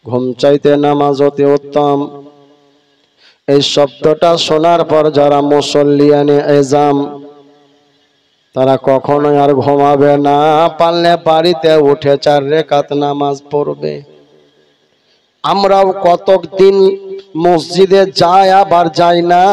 ঘুম চাইতে নামাজ অতি উত্তম। এই শব্দটা শোনার পর যারা মুসল্লিয়ানে এজাম তারা কখনোই আর ঘুমাবে না, পারলে বাড়িতে উঠে 4 রাকাত নামাজ পড়বে। আমরাও কতদিন মসজিদে যাই আবার যাই না,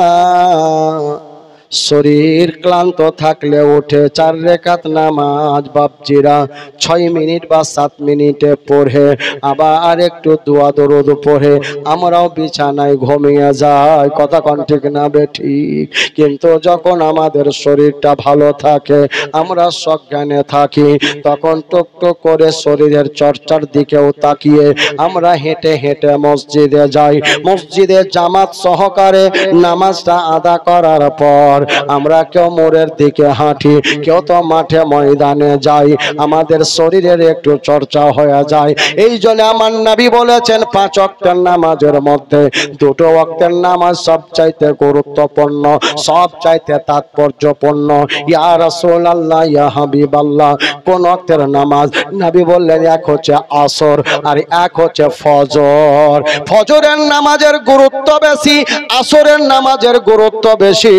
শরীর ক্লান্ত থাকলে উঠে 4 রাকাত নামাজ বাপজিরা 6 মিনিট বা 7 মিনিটে পড়ে আবার একটু দোয়া দরুদ পড়ে আমরাও বিছানায় ঘুমিয়ে যাই। কথা কোন ঠিক না বেঠিক? কিন্তু যখন আমাদের শরীরটা ভালো থাকে আমরা সজ্ঞানে থাকি তখন টুক টুক করে শরীরের চর্চার দিকেও তাকিয়ে আমরা হেঁটে হেঁটে মসজিদে যাই। মসজিদে জামাত সহকারে নামাজটা আদা করার পর আমরা কেউ মোড়ের দিকে হাঁটি, কেউ তো মাঠে ময়দানে যাই, আমাদের শরীরের একটু চর্চা হয়ে যায়। এই জন্য আমার নবী বলেছেন 5 ওয়াক্তের নামাজের মধ্যে 2টো ওয়াক্তের নামাজ সবচাইতে গুরুত্বপূর্ণ, সবচাইতে তাৎপর্যপূর্ণ। ইয়া রাসূলুল্লাহ ইয়া হাবিবাল্লাহ, কোন ওয়াক্তের নামাজ? নবী বললেন এক হচ্ছে আসর আর এক হচ্ছে ফজর। ফজরের নামাজের গুরুত্ব বেশি, আসরের নামাজের গুরুত্ব বেশি।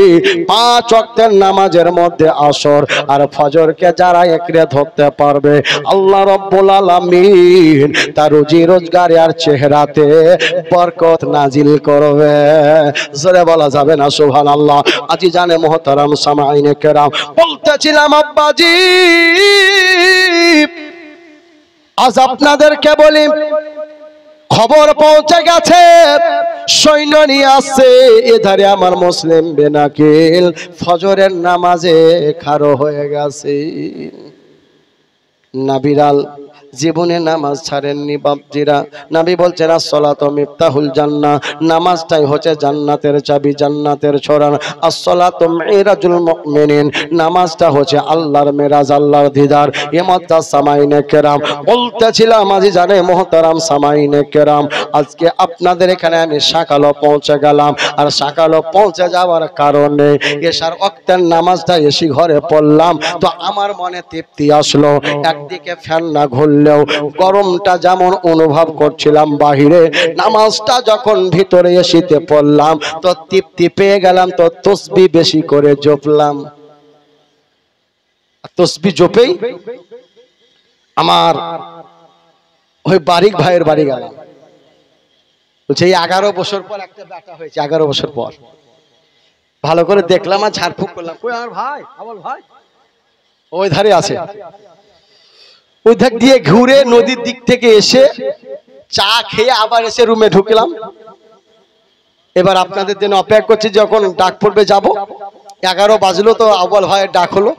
5 ওয়াক্তের নামাজের মধ্যে আসর আর ফজরকে যারা একরে ধরতে পারবে আল্লাহ রাব্বুল আলামিন তার রুজি রোজগার আর চেহারাতে বরকত নাজিল করবে। জোরে বলা যাবে না সুবহানাল্লাহ। আজি জানে মুহতারাম সামাইনে কেরাম, বলতেছিলাম আব্বাজি আজ আপনাদেরকে বলি খবর পৌঁছে গেছে সৈন্য নিয়ে আসছে। এধারে আমার মুসলিম বিন আকিল ফজরের নামাজে খাড়ো হয়ে গেছে। নাবিরাল জীবনে নামাজ ছাড়েননি বাপজিরা। নবী বলছেন আসসালাতু মিফতাহুল জান্নাহ, নামাজটাই হচ্ছে জান্নাতের চাবি, জান্নাতের ছোরান। আসসালাতু মিরাজুল মুমিনিন, নামাজটা হচ্ছে আল্লাহর মেরাজ, আল্লাহর দিদার। ইমামতা সামাইনে কেরাম, বলতেছিলাম আজি জানে মুহতারাম সামাইনে কেরাম, আজকে আপনাদের এখানে আমি সকালে পৌঁছে গেলাম আর সকালে পৌঁছে যাওয়ার কারণে এশার ওয়াক্তের নামাজটা এসে ঘরে পড়লাম তো আমার মনে তৃপ্তি আসলো। একদিকে ফ্যান না ঘুরলেও গরমটা যেমন অনুভব করছিলাম বাহিরে, নামাজটা যখন ভিতরে এসে পড়লাম তো তৃপ্তি পেয়ে গেলাম। তো তসবিহ বেশি করে জপলাম। তসবিহ জপেই আমার ওই বারিক ভাইয়ের বাড়ি গেলাম। বলছে এই 11 বছর পর একটা বেটা হয়েছে, 11 বছর পর। ভালো করে দেখলাম আর ঝাড়ফুঁক করলাম, কই আমার ভাই? আমার ভাই ওই ধারে আছে। ওই ধার দিয়ে ঘুরে নদীর দিক থেকে এসে চা খেয়ে আবার এসে রুমে ঢুকলাম। এবার আপনাদের জন্য অপেক্ষা করছি, যখন ডাক পড়বে যাব। 11 বাজলো তো আউয়াল ভাইয়ের ডাক হলো,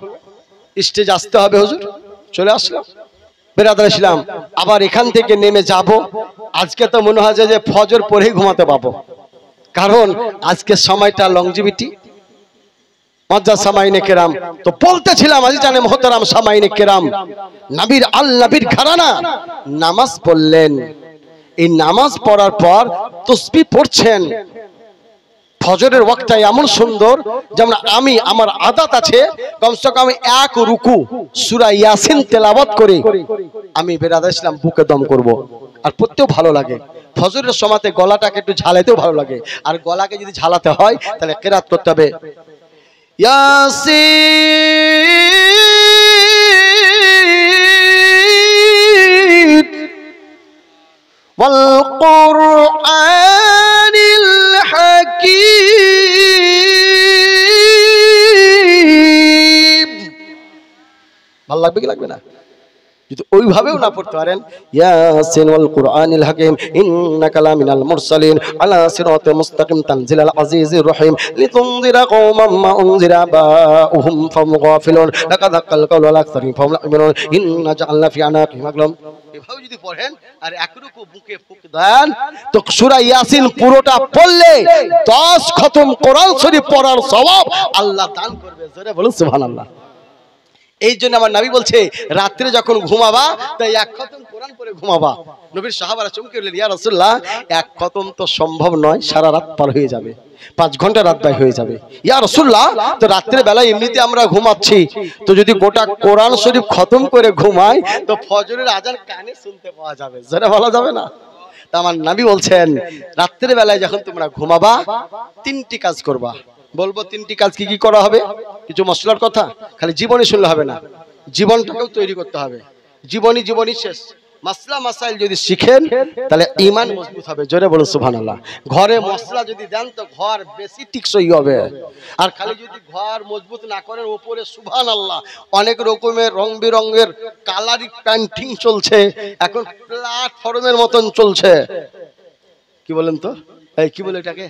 স্টেজ আসতে হবে হুজুর। চলে আসলাম, বেরাদার ইসলাম। আবার এখান থেকে নেমে যাব। আজকে তো মনে হয় যে ফজর পড়েই ঘুমাতে পাবো, কারণ আজকে সময়টা লংজিভিটি। মজ্জা সামাইনে কেরাম, তো বলতেছিলাম আজি জানে মোহতারাম সামাইনে কেরাম, নবীর নবীর ঘরানা নামাজ পড়লেন। এই নামাজ পড়ার পর তাসবিহ পড়ছেন। ফজরের ওয়াক্তটা এমন সুন্দর, যেমন আমি আমার আদত আছে কমসে কম এক রুকু সূরা ইয়াসিন তেলাওয়াত করে আমি বেরাদার ইসলাম বুকে দম করব। আর পড়তেও ভালো লাগে। ফজরের সময়তে গলাটাকে একটু ঝালাতেও ভালো লাগে। আর গলাকে যদি ঝালাতে হয় তাহলে কিরাত করতে হবে ইয়াসিন ওয়াল কুরআনিল হাকীম। ভালো লাগবে কি লাগবে না? যদি ওইভাবেও না পড়তে পারেন, ইয়াসিন ওয়াল কুরআনিল হাকীম ইন্নাকা লামিনাল মুরসালিন আলা সিরাতিল মুস্তাকিম তানজিলাল আজিজির রহিম লিতুনজিরা কওমান মা উনজিরা বাউহুম ফাহুম গাফিলুন লাকাদ হাক্কাল কাওলু আলা আকসারিহিম ফাহুম লা ইউমিনুন ইন্না জাআলনা ফি আনাকিহিম আগলাম। এভাবে যদি পড়েন আর একরকম বুকে ফুঁক দেন, তো সূরা ইয়াসিন পুরোটা পড়লে 10 খতম কোরআন শরীফ পড়ার সওয়াব আল্লাহ দান করবে। জোরে বলুন সুবহানাল্লাহ। এই জন্য আমার নবী বলছে, রাত্রে যখন ঘুমাবা তাই এক খতম কোরআন পড়ে ঘুমাবা। নবীর সাহাবারা চমকে উঠলেন, ইয়া রাসূলুল্লাহ, এক খতম তো সম্ভব নয়, সারা রাত পার হয়ে যাবে, 5 ঘন্টা রাত ব্যয় হয়ে যাবে। ইয়া রাসূলুল্লাহ, তো রাত্রে বেলা এমনিতে আমরা ঘুমাচ্ছি, তো যদি গোটা কোরআন শরীফ খতম করে ঘুমাই তো ফজরের আজান কানে শুনতে পাওয়া যাবে। যেটা বলা যাবে না। তা আমার নবী বলছেন, রাত্রে বেলায় যখন তোমরা ঘুমাবা 3টি কাজ করবা। বলবো 3টি কাজ কি কি করা হবে? কিছু মশলার কথা খালি জীবনী শুনলে হবে না, জীবনটাকেও তৈরি করতে হবে। জীবনী শেষ, মাসলা মাসাইল যদি শিখেন তাহলে ঈমান মজবুত হবে। জোরে বলুন সুবহানাল্লাহ। ঘরে মশলা যদি দেন তো ঘর বেশি টিকসই হবে। আর খালি যদি ঘর মজবুত না করেন, উপরে সুবহানাল্লাহ অনেক রকমের রং বেরঙের কালারি পেইন্টিং চলছে, এখন প্ল্যাটফর্মের মতন চলছে। কি বলেন তো, এই কি বলে এটাকে,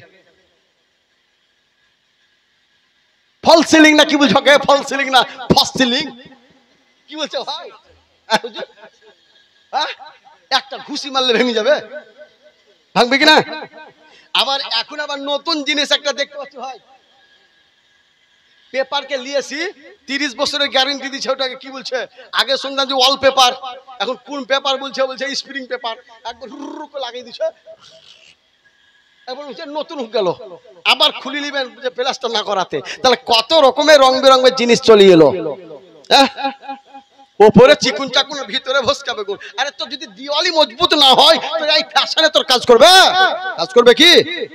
ফল সিলিং না কি বলছো? ফল সিলিং না ফস সিলিং কি বলছো ভাই? একটা ঘুষি মারলে ভেঙে যাবে, ভাঙবে কিনা? আবার এখন আবার নতুন জিনিস একটা দেখতে পাচ্ছি ভাই, পেপারকে নিয়েছি 30 বছরের গ্যারান্টি দিচ্ছে। ওটাকে কি বলছে? আগে শুনতাম যে ওয়াল পেপার, এখন কোন পেপার বলছে? বলছে স্প্রিং পেপার। একবার হুরু করে লাগিয়ে দিচ্ছে, নতুন গেল। আবার খুলে নিবেন যে প্লাস্টার না করাতে। তাহলে কত রকমের রং বেরঙের জিনিস চলে এলো। ওপরে চিকুন চাকুন, ভিতরে ভস্কাবে গুণ। আরে তো যদি দিওয়ালি মজবুত না হয় তো এই ফ্যাশনে তোর কাজ করবে? কাজ করবে কি?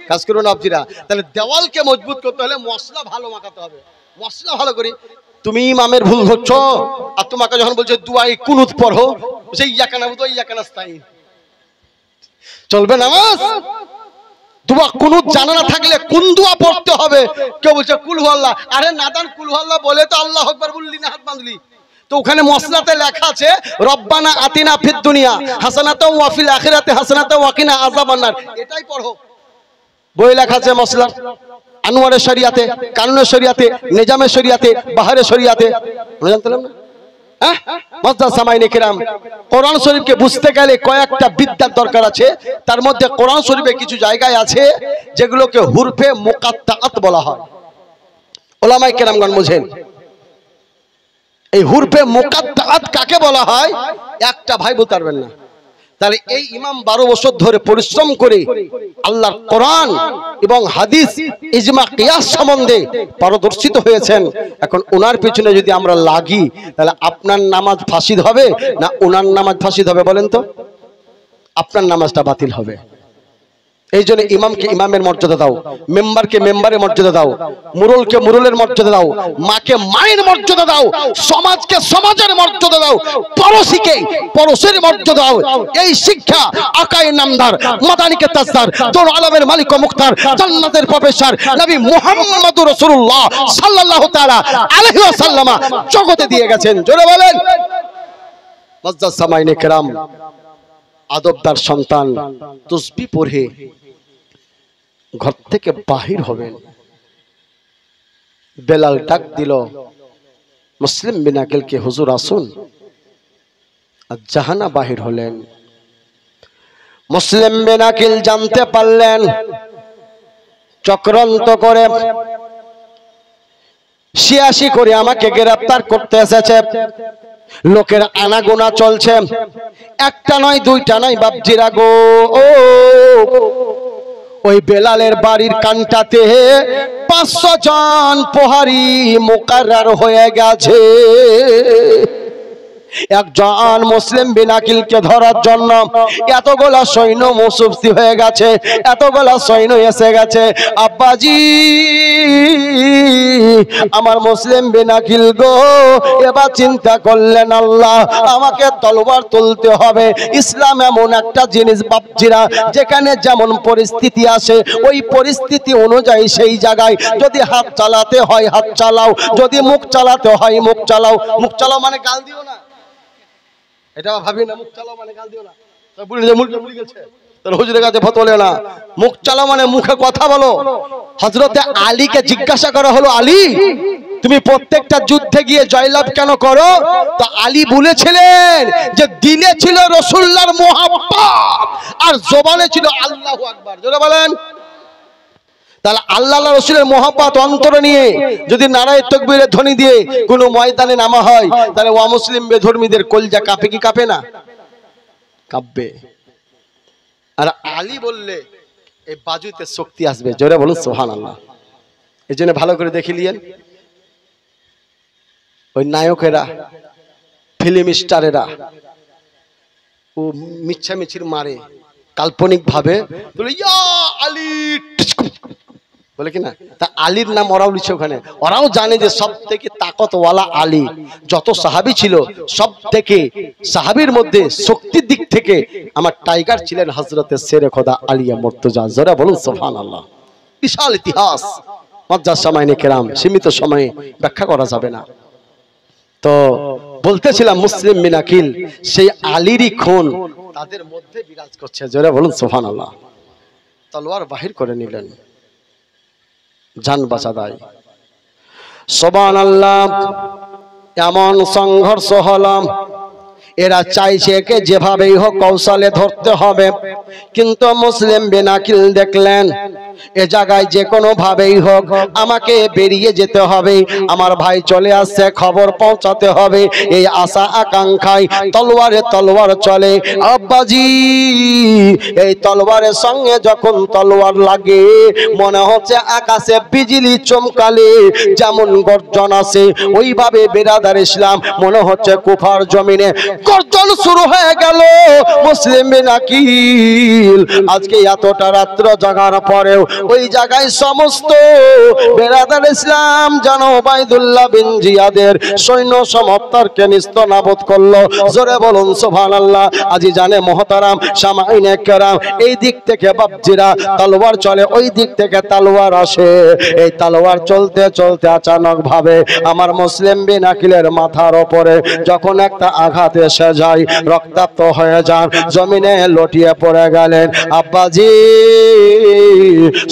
কাজ করবে না আপনারা। তাহলে দেওয়ালকে মজবুত করতে হলে মশলা ভালো মাখাতে হবে। মশলা ভালো করি। তুমি ইমামের ভুল হচ্ছো, আর তোমাকে যখন বলছে দুআই কুনুত পড়ো, সেই ইয়াকানা বুতো ইয়াকানা স্তাইন, চলবে নামাজ? দুয়া কুনুত জানা না থাকলে কোন দুয়া পড়তে হবে? কেউ বলছে কুল হু আল্লাহ। আরে নাদান, কুল হু আল্লাহ বলে তো আল্লাহু আকবার বললি না, হাত বাঁধলি। তো ওখানে মসলাতে লেখা আছে রব্বানা আতিনা ফিদ দুনিয়া হাসানাতাও ওয়া ফিল আখিরাতি হাসানাতাও ওয়া কিনা আযাবান্নার। এটাই পড়ো। বই লেখা আছে মসলা, আনোয়ারের শরিয়াতে, কানুনের শরিয়াতে, নিজামের শরিয়াতে, বাহারের শরিয়াতে। জানতেন না? মজ্জা সামাইনে কিরাম, কোরআন শরীফকে বুঝতে গেলে কয়েকটা বিদ্যার দরকার আছে। তার মধ্যে কোরআন শরীফে কিছু জায়গায় আছে যেগুলোকে হুরফে মুকাত্তাআত বলা হয়। উলামায়ে কেরামগণ বুঝেন এই হুরফে মুকাত্তাআত কাকে বলা হয়, একটা ভাই বলতে পারবেন না। তাহলে এই ইমাম 12 বছর ধরে পরিশ্রম করে আল্লাহর কোরআন এবং হাদিস, ইজমা, কিয়াস সম্বন্ধে পারদর্শিত হয়েছেন। এখন ওনার পিছনে যদি আমরা লাগি তাহলে আপনার নামাজ ফাসিদ হবে না ওনার নামাজ ফাসিদ হবে? বলেন তো। আপনার নামাজটা বাতিল হবে। এই জন্য ইমামকে ইমামের মর্যাদা দাও, মেম্বারকে মেম্বারের মর্যাদা দাও, মুরলকে মুরলের মর্যাদা দাও, মাকে মায়ের মর্যাদা দাও, সমাজকে সমাজের মর্যাদা দাও, পড়োশীকে পড়োশীর মর্যাদা দাও। এই শিক্ষা আকায়ে নামদার, মাদানিকে তাজদার, দোর আলমের মালিক ও মুখতার, জান্নাতের প্রবেশার নবী মুহাম্মদুর রাসূলুল্লাহ সাল্লাল্লাহু তাআলা আলাইহি ওয়াসাল্লাম জগতে দিয়ে গেছেন। জোরে বলেন। মুআজ্জাজ সামাইনে কেরাম, আদবদার সন্তান তাসবিহ পড়ে ঘর থেকে বাহির হবেন, বেলাল ডাক দিল মুসলিম বিন আকিলকে, হুজুর আসুন। আর জাহানা বাহির হলেন। মুসলিম বিন আকিল জানতে পারলেন চক্রান্ত করে শিয়াশি করে আমাকে গ্রেফতার করতে এসেছে। লোকের আনাগোনা চলছে, একটা নয় দুইটা নয় বাপজিরা গো। ওই বেলালের বাড়ির কানটাতে 500 জন প্রহরী মুকাররার হয়ে গেছে। একজন মুসলিম বিন আকিলকে ধরার জন্য এতগুলা সৈন্য মুসুফতি হয়ে গেছে, এতগুলা সৈন্য এসে গেছে। আব্বাজি আমার মুসলিম বিন আকিল গো, এবার চিন্তা করলেন আল্লাহ আমাকে তলোয়ার তুলতে হবে। ইসলাম এমন একটা জিনিস বাপজিরা, যেখানে যেমন পরিস্থিতি আসে ওই পরিস্থিতি অনুযায়ী সেই জায়গায় যদি হাত চালাতে হয় হাত চালাও, যদি মুখ চালাতে হয় মুখ চালাও। মুখ চালাও মানে গাল দিও না, এটা ভাবি না। মুখ চালাও মানে গাল দিও না, বুড়ি গেছে তাহলে হুজুরের কাছে ফতোয়া না। মুখ চালাও মানে মুখে কথা বলো। হযরতে আলীকে জিজ্ঞাসা করা হলো, আলী তুমি প্রত্যেকটা যুদ্ধে গিয়ে জয়লাভ কেন করো? তো আলী বলেছিলেন যে দিলে ছিল রাসূলুল্লাহর মুহাব্বত আর জবানে ছিল আল্লাহু আকবার। জোরে বলেন। তাহলে আল্লাহ রাসূলের মুহাব্বত অন্তরে নিয়ে যদি নারায়ে তাকবীরের ধ্বনি দিয়ে কোনো ময়দানে নামা হয়, তাহলে অমুসলিম বেধর্মীদের কলজা কাঁপে কি কাঁপে না? কাঁপবে। আর আলী বললে এই বাজুতে শক্তি আসবে। জোরে বলুন সুবহানাল্লাহ। এই জন্য ভালো করে দেখে নিয়েন, ওই নায়কেরা ফিল্ম স্টারেরা ও মিচ্ছামিছির মারে কাল্পনিক ভাবে বলে ইয়া আলী বলে কিনা, তা আলীর নাম ওরাও লিখছে ওখানে। ওরাও জানে যে সব থেকে তাকতওয়ালা আলী। যত সাহাবী ছিল সব থেকে সাহাবীর মধ্যে শক্তির দিক থেকে আমার টাইগার ছিলেন হযরতে শেরে খোদা আলিয়া মুর্তজা। যারা বলুন সুবহানাল্লাহ। বিশাল ইতিহাস, মজ্জাজ সামাইনে কেরাম, সীমিত সময়ে ব্যাখ্যা করা যাবে না। তো বলতেছিলাম মুসলিম বিন আকিল সেই আলীরই খুন তাদের মধ্যে বিরাজ করছে। যারা বলুন সুবহানাল্লাহ। তলোয়ার বাহির করে নিলেন, জান বাঁচা দেয়। সুবহানাল্লাহ। এমন সংঘর্ষ হলাম, এরা চাইছে একে যেভাবেই হোক কৌশলে ধরতে হবে, কিন্তু মুসলিম বিন আকিল দেখলেন এ জায়গায় যে কোনো ভাবেই হোক আমাকে বেরিয়ে যেতে হবে। আমার ভাই চলে আসছে, খবর পৌঁছাতে হবে। এই আশা আকাঙ্ক্ষায় তলোয়ারে তলোয়ার চলে। আব্বাজি এই তলোয়ারের সঙ্গে যখন তলোয়ার লাগে মনে হচ্ছে আকাশে বিজলি চমকালে যেমন গর্জন আসে, ওইভাবে বেরাদার ইসলাম মনে হচ্ছে কুফার জমিনে গর্জন শুরু হয়ে গেল। মুসলিম বিন আকিল আজকে এতটা রাত্র জাগার পরেও ওই জায়গায় সমস্ত বেরাদার ইসলাম যেন ওবাইদুল্লাহ বিন জিয়াদের সৈন্য সমর্থককে নিস্তনাবুদ করলো। জোরে বলুন সুবহানাল্লাহ। আজি জানে মুহতারাম সামাইনে কেরাম, এই দিক থেকে বাপজিরা তলোয়ার চলে, ওই দিক থেকে তলোয়ার আসে। এই তলোয়ার চলতে চলতে আচানক ভাবে আমার মুসলিম বিন আকিলের মাথার উপরে যখন একটা আঘাত এসে যায়, রক্তাক্ত হয়ে যান, জমিনে লটিয়ে পড়ে গেলেন। আব্বাজি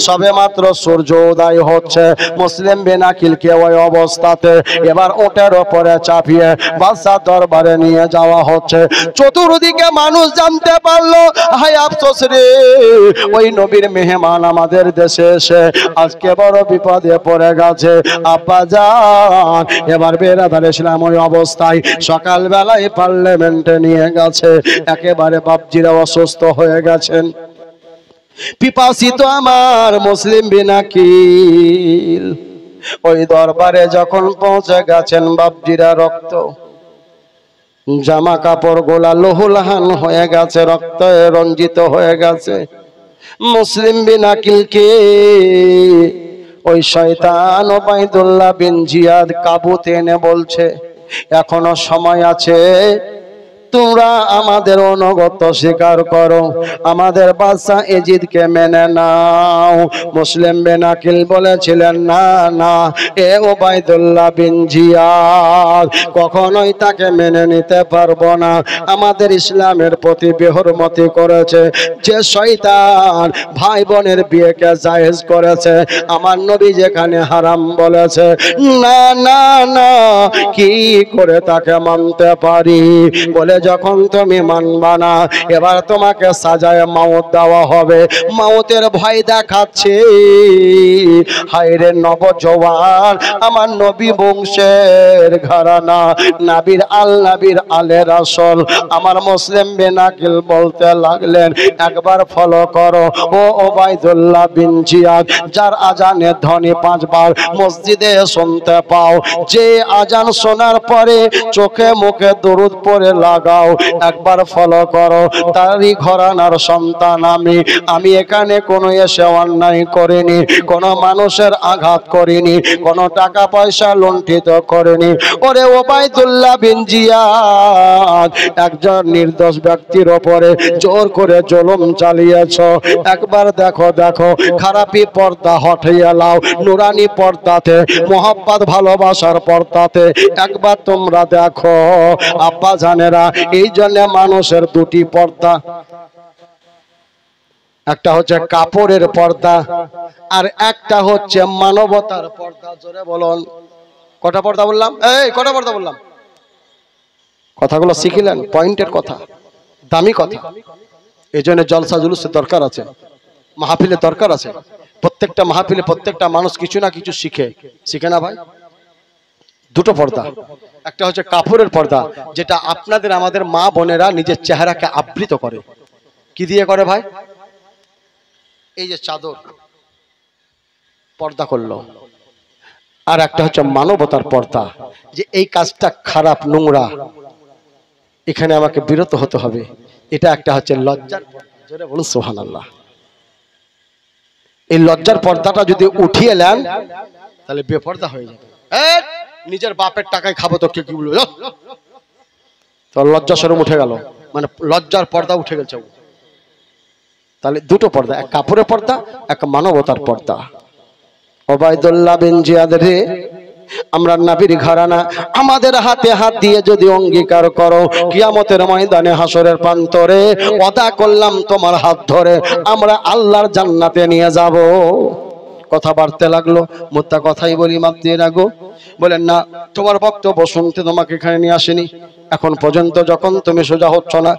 সবে মাত্র সূর্য উদয় হচ্ছে, মুসলিম বিন আকিলকে ওই অবস্থাতে এবার ওটের উপরে চাপিয়ে বাদশার দরবারে নিয়ে যাওয়া হচ্ছে। চতুর্দিকে মানুষ জানতে পারলো, হায় আফসোস রে, ওই নবীর মেহমান আমাদের দেশে এসে আজকে বড় বিপদে পড়ে গেছে। আব্বাজান এবার বেরাদার ইসলাম ওই অবস্থায় সকালবেলায় পার্লামেন্টে নিয়ে গেছে। একেবারে বাপজিরা অসুস্থ হয়ে গেছেন, পিপাসিত আমার মুসলিম বিন আকিল ওই দরবারে যখন পৌঁছে গেছেন, বাপজিরা রক্ত জামা কাপড় গোলা লোহুলাহান হয়ে গেছে, রক্তে রঞ্জিত হয়ে গেছে। মুসলিম বিন আকিলকে ওই শয়তান ওবাইদুল্লাহ বিন জিয়াদ কাবুতে এনে বলছে এখনো সময় আছে, তোমরা আমাদের অনুগত স্বীকার করো, আমাদের বাদশা এজিদকে মেনে নাও। মুসলিম বিন আকিল বলেছিলেন, না না, এ ওবাইদুল্লাহ বিন জিয়াদ, কখনোই তাকে মেনে নিতে পারবো না। আমাদের ইসলামের প্রতি বেহরমতি করেছে, যে শয়তান ভাই বোনের বিয়েকে জায়েজ করেছে, আমার নবী যেখানে হারাম বলেছে, না না না, কি করে তাকে মানতে পারি? বলে যখন তুমি মানবা না, এবার তোমাকে সাজায় মাউত দেওয়া হবে। মাউতের ভয় দেখাচ্ছে। হায়রে নবজওয়ান, আমার নবী বংশের ঘরানা, নাবির আলে রাসূল। আমার মুসলিম বিন আকিল বলতে লাগলেন, একবার ফলো করো ও ওবাইদুল্লাহ বিন জিয়াদ, যার আজানে ধ্বনি 5 বার মসজিদে শুনতে পাও, যে আজান শোনার পরে চোখে মুখে দরুদ পড়ে লাগাও, একবার ফলো করো, তারই ঘরানার সন্তান আমি এখানে কোনো এসে অন্যায় করিনি, কোনো মানুষের আঘাত করিনি, কোনো টাকা পয়সা লুণ্ঠিত করিনি। ওরে ওবাইদুল্লাহ বিন জিয়াদ, একজন নির্দোষ ব্যক্তির ওপরে জোর করে জুলুম চালিয়েছ। একবার দেখো দেখো, খারাপি পর্দা হটিয়ে লাও, নুরানি পর্দাতে, মোহাব্বত ভালোবাসার পর্দাতে একবার তোমরা দেখো। আব্বা জানেরা, এই জন্য মানুষের 2টি পর্দা, একটা হচ্ছে কাপড়ের পর্দা, আর একটা হচ্ছে মানবতার পর্দা। জোরে বলুন, কটা পর্দা বললাম? এই কটা পর্দা বললাম? কথাগুলো শিখিলেন? পয়েন্টের কথা, দামি কথা। এই জন্য জলসা জুলুসের দরকার আছে, মাহফিলের দরকার আছে। প্রত্যেকটা মাহফিলে প্রত্যেকটা মানুষ কিছু না কিছু শিখে না ভাই। 2টো পর্দা, একটা হচ্ছে কাপড়ের পর্দা, যেটা আপনাদের আমাদের মা বোনেরা নিজের চেহারাকে আবৃত করে। কি দিয়ে করে ভাই? এই যে চাদর পর্দা করলো। আর একটা হচ্ছে মানবতার পর্দা, যে এই কাজটা খারাপ, নোংরা, এখানে আমাকে বিরত হতে হবে। এটা একটা হচ্ছে লজ্জার পর্দা। জোরে বলুন সুবহানাল্লাহ। এই লজ্জার পর্দাটা যদি উঠিয়ে নেন, তাহলে বেপর্দা হয়ে যাবে। নিজের বাপের টাকায় খাবো তো কে কি বলবে, তো লজ্জা শরম উঠে গেল, মানে লজ্জার পর্দা উঠে গেছে। তাহলে 2টো পর্দা, এক কাপড়ের পর্দা, এক মানবতার পর্দা। ওবাইদুল্লাহ বিন জিয়াদ রে, আমরা নবীর ঘরানা, আমাদের হাতে হাত দিয়ে যদি অঙ্গীকার করো, কিয়ামতের ময়দানে হাসরের প্রান্তরে ওয়াদা করলাম তোমার হাত ধরে আমরা আল্লাহর জান্নাতে নিয়ে যাব। কথা বাড়তে লাগলো, মোদ্দা কথাই বলি, মাপ দিয়ে রাখো। বলেন না, তোমার বক্তব্য শুনতে তোমাকে এখানে নিয়ে আসেনি, এখন পর্যন্ত যখন তুমি সোজা হচ্ছ না,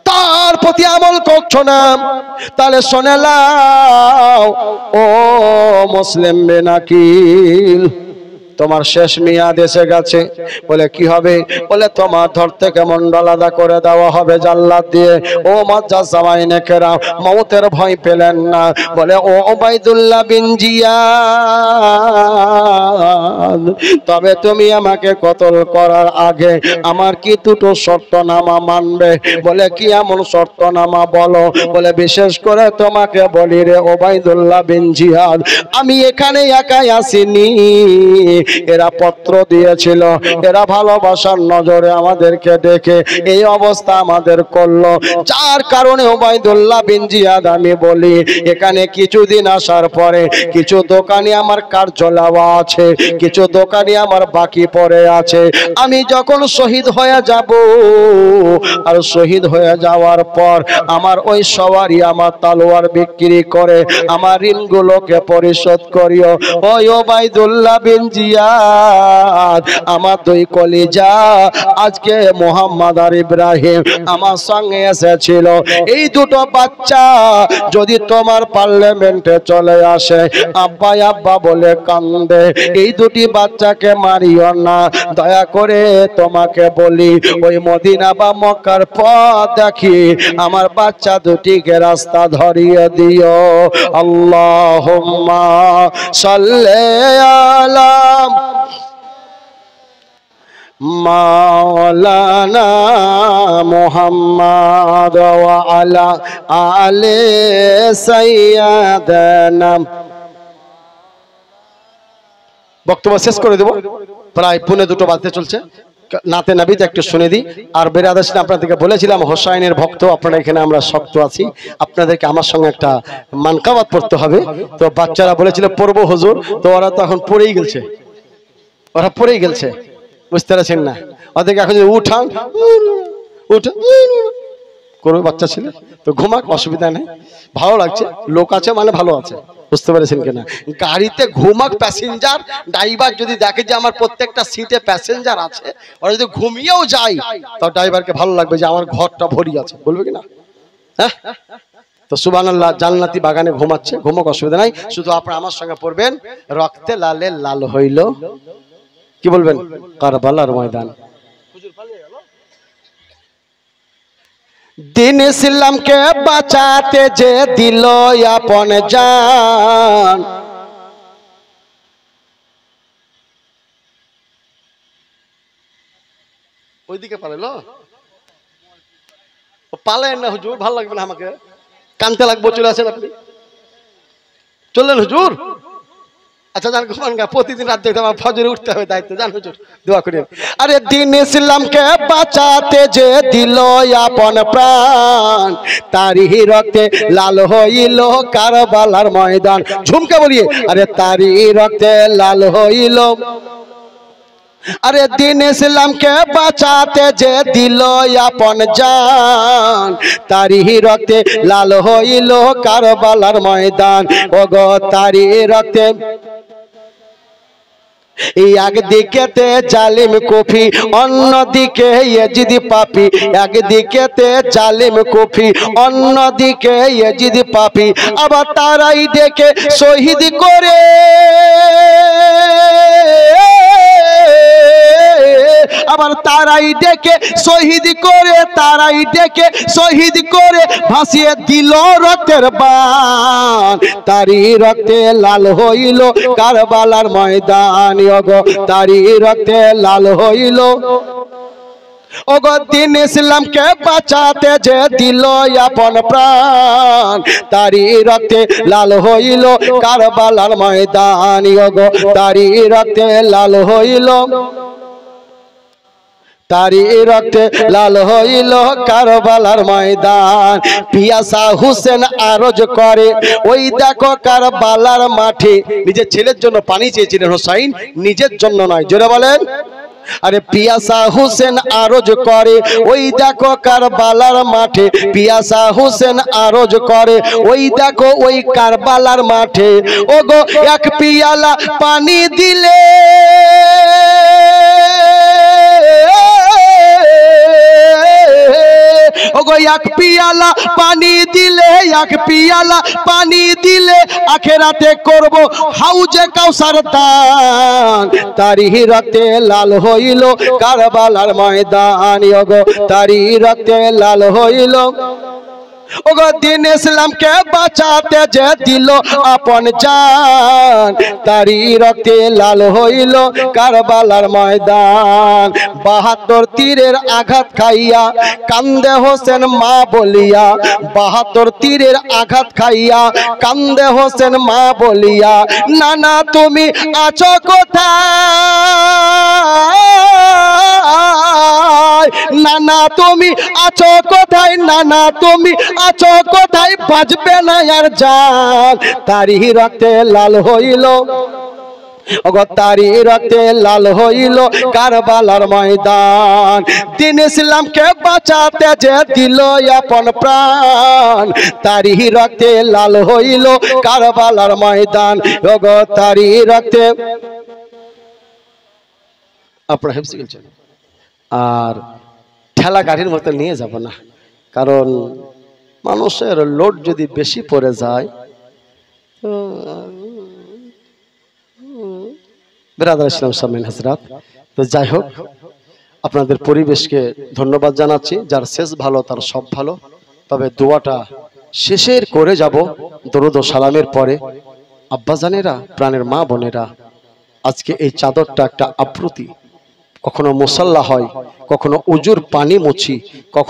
তার প্রতি আমল করছো না, তাহলে শুনে নাও ও মুসলিম বিন আকিল, তোমার শেষ মেয়াদ এসে গেছে। বলে কি হবে? বলে তোমার ধর থেকে মন্ডল আদা করে দেওয়া হবে জাল্লাদ দিয়ে। ও মাজ্জাজ জামাইনে কেরাম, মওতের ভয় পেলেন না। বলে ও ওবাইদুল্লাহ বিন জিয়াদ, তবে তুমি আমাকে কতল করার আগে আমার কি 2টো শর্তনামা মানবে? বলে কি এমন শর্তনামা বলো? বলে বিশেষ করে তোমাকে বলি রে ওবাইদুল্লাহ বিন জিয়াদ, আমি এখানে একাই আসিনি, এরা পত্র দিয়েছিল, এরা ভালোবাসার নজরে আমাদেরকে দেখে এই অবস্থা আমাদের করলো। যার কারণে ওবাইদুল্লাহ বিন জিয়াদ আমি বলি, এখানে কিছুদিন আসার পরে কিছু দোকানে আমার কার্য লাভা আছে, কিছু দোকানে আমার বাকি পড়ে আছে। আমি যখন শহীদ হয়ে যাব, আর শহীদ হয়ে যাওয়ার পর আমার ওই সওয়ারি আমার তলোয়ার বিক্রি করে আমার ঋণগুলোকে পরিশোধ করিও। ওই ওবাইদুল্লাহ বিন জিয়াদ, আমার 2 কলিজা, আজকে মোহাম্মদ আর ইব্রাহিম আমার সঙ্গে এসেছিল, এই 2টো বাচ্চা যদি তোমার পার্লামেন্টে চলে আসে, আব্বা আব্বা বলে কান্দে, এই 2টি বাচ্চাকে মারিও না। দয়া করে তোমাকে বলি, ওই মদিনা বা মক্কার পথ দেখি আমার বাচ্চা 2টিকে রাস্তা ধরিয়ে দিও। আল্লাহুম্মা সাল্লি আলা মাওলানা মুহাম্মদ ওয়া আলা আলি সাইয়্যিদানা। বক্তব্য শেষ করে দেব, প্রায় 1:45 বাজতে চলছে। নাতে নবীতে একটু শুনে দিই। আর বেরাদার আপনাদেরকে বলেছিলাম হোসাইনের ভক্ত আপনারা, এখানে আমরা শক্ত আছি, আপনাদেরকে আমার সঙ্গে একটা মানকাবাত পড়তে হবে। তো বাচ্চারা বলেছিল পড়বো হুজুর, তো ওরা তো এখন পড়েই গেছে, ওরা পড়েই গেছে, বুঝতে পারছেন না? ওদেরকে এখন উঠান উঠে করবে, বাচ্চা ছিল তো ঘুমাক, অসুবিধা নেই, ভালো লাগছে, লোক আছে মানে ভালো আছে, বুঝতে পেরেছেন কিনা? গাড়িতে ঘুমাক প্যাসেঞ্জার, ড্রাইভার যদি দেখে যে আমার প্রত্যেকটা সিটে প্যাসেঞ্জার আছে, ওরা যদি ঘুমিয়েও যায় তো ড্রাইভারকে ভালো লাগবে যে আমার ঘরটা ভরি আছে, বলবে কিনা? হ্যাঁ, তো সুবহানাল্লাহ, জান্নাতি বাগানে ঘুমাচ্ছে, ঘুমক, অসুবিধা নাই। শুধু আপনারা আমার সঙ্গে পড়বেন, রক্তে লালে লাল হইল, কি বলবেন? কারবালার ময়দান। দিন ইসলামকে বাঁচাতে যে দিল আপন জান, ওইদিকে পালালো, পালেন না হুজুর, ভালো লাগবে না, আমাকে কানতে লাগবো, চলে আসেন আপনি, চললেন হুজুর। আচ্ছা জান, ঘুমান গা, প্রতিদিন রাত দেখতে আমার ফজরে উঠতে হবে, দায়িত্ব, জান হুজুর, দোয়া করেন। আরে দিন ইসলামকে বাঁচাতে যে দিল আপন প্রাণ, তারই রক্তে লাল হইল কারবালার ময়দান। ঝুমকে বলিয়ে, আরে তারই রক্তে লাল হইল, আরে দিন ইসলামকে বাঁচাতে যে দিল আপন জান, তারই রক্তে লাল হইল কারবালার ময়দান। ওগো তারই রক্তে, একদিকেতে জালিম কুফি, অন্যদিকে ইয়েজিদ পাপী, একদিকেতে জালিম কুফি, অন্যদিকে ইয়েজিদ পাপী, আবার তারাই ডেকে শহীদ করে, আবার তারাই ডেকে শহীদ করে, তারাই ডেকে শহীদ করে ভাসিয়ে দিল রক্তের বান, তারই রক্তে লাল হইল কারবালার ময়দান। ওগো তারই রক্তে লাল হইল, ওগো দিন ইসলামকে বাঁচাতে যে দিল আপন প্রাণ, তারই রক্তে লাল হইল কারবালার ময়দান। ওগো তারই রক্তে লাল হইল, তারই রক্তে লাল হইল কারবালার ময়দান। পিয়াসা হুসেন আরজ করে, ওই দেখো কারবালার মাঠে, নিজের ছেলের জন্য পানি চেয়েছিলেন হোসাইন, নিজের জন্য নয়, জোরে বলেন। আরে পিয়াসা হুসেন আরজ করে, ওই দেখো কারবালার মাঠে, পিয়াসা হুসেন আরজ করে, ওই দেখো ওই কারবালার মাঠে, ওগো এক পিয়ালা পানি দিলে, ওগো এক পিয়ালা পানি দিলে, এক পিয়ালা পানি দিলে, আখেরাতে করব হাউজে কাউসার দান, তারই রক্তে লাল হইল কারবালার ময়দান। ওগো তারই রক্তে লাল হইল, ওগো দিন ইসলামকে বাঁচাতে যে দিল আপন জান, তারই রক্তে লাল হইল কারবালার ময়দান। ৭২ তীরের আঘাত খাইয়া কান্দে হোসেন মা বলিয়া, ৭২ তীরের আঘাত খাইয়া কান্দে হোসেন মা বলিয়া, নানা তুমি আছো কোথায়, নানা তুমি আছো কোথায়, নানা তুমি আছো কোথায়, বাজবে না আর জান, তারই রক্তে লাল হইল, ওগো তারই রক্তে লাল হইল কারবালার ময়দান। দিন ইসলামকে বাঁচাতে যে দিল আপন প্রাণ, তারই রক্তে লাল হইল কারবালার ময়দান। ওগো তারই রক্তে, আপনারা হেফসি গেছেন, আর ঠেলা গাড়ির মতো নিয়ে যাব না, কারণ মানুষের লোড যদি বেশি পড়ে যায়, বিরাদার ইসলাম সামিন হযরত, তো যাই হোক আপনাদের পরিবেশকে ধন্যবাদ জানাচ্ছি, যার শেষ ভালো তার সব ভালো। তবে দোয়াটা শেষের করে যাব দরুদ ও সালামের পরে। আব্বাজানেরা, প্রাণের মা বোনেরা, আজকে এই চাদরটা একটা আপ্রতি, কখনো মুসাল্লা হয়, কখনো উজুর পানি মুছি, কখনো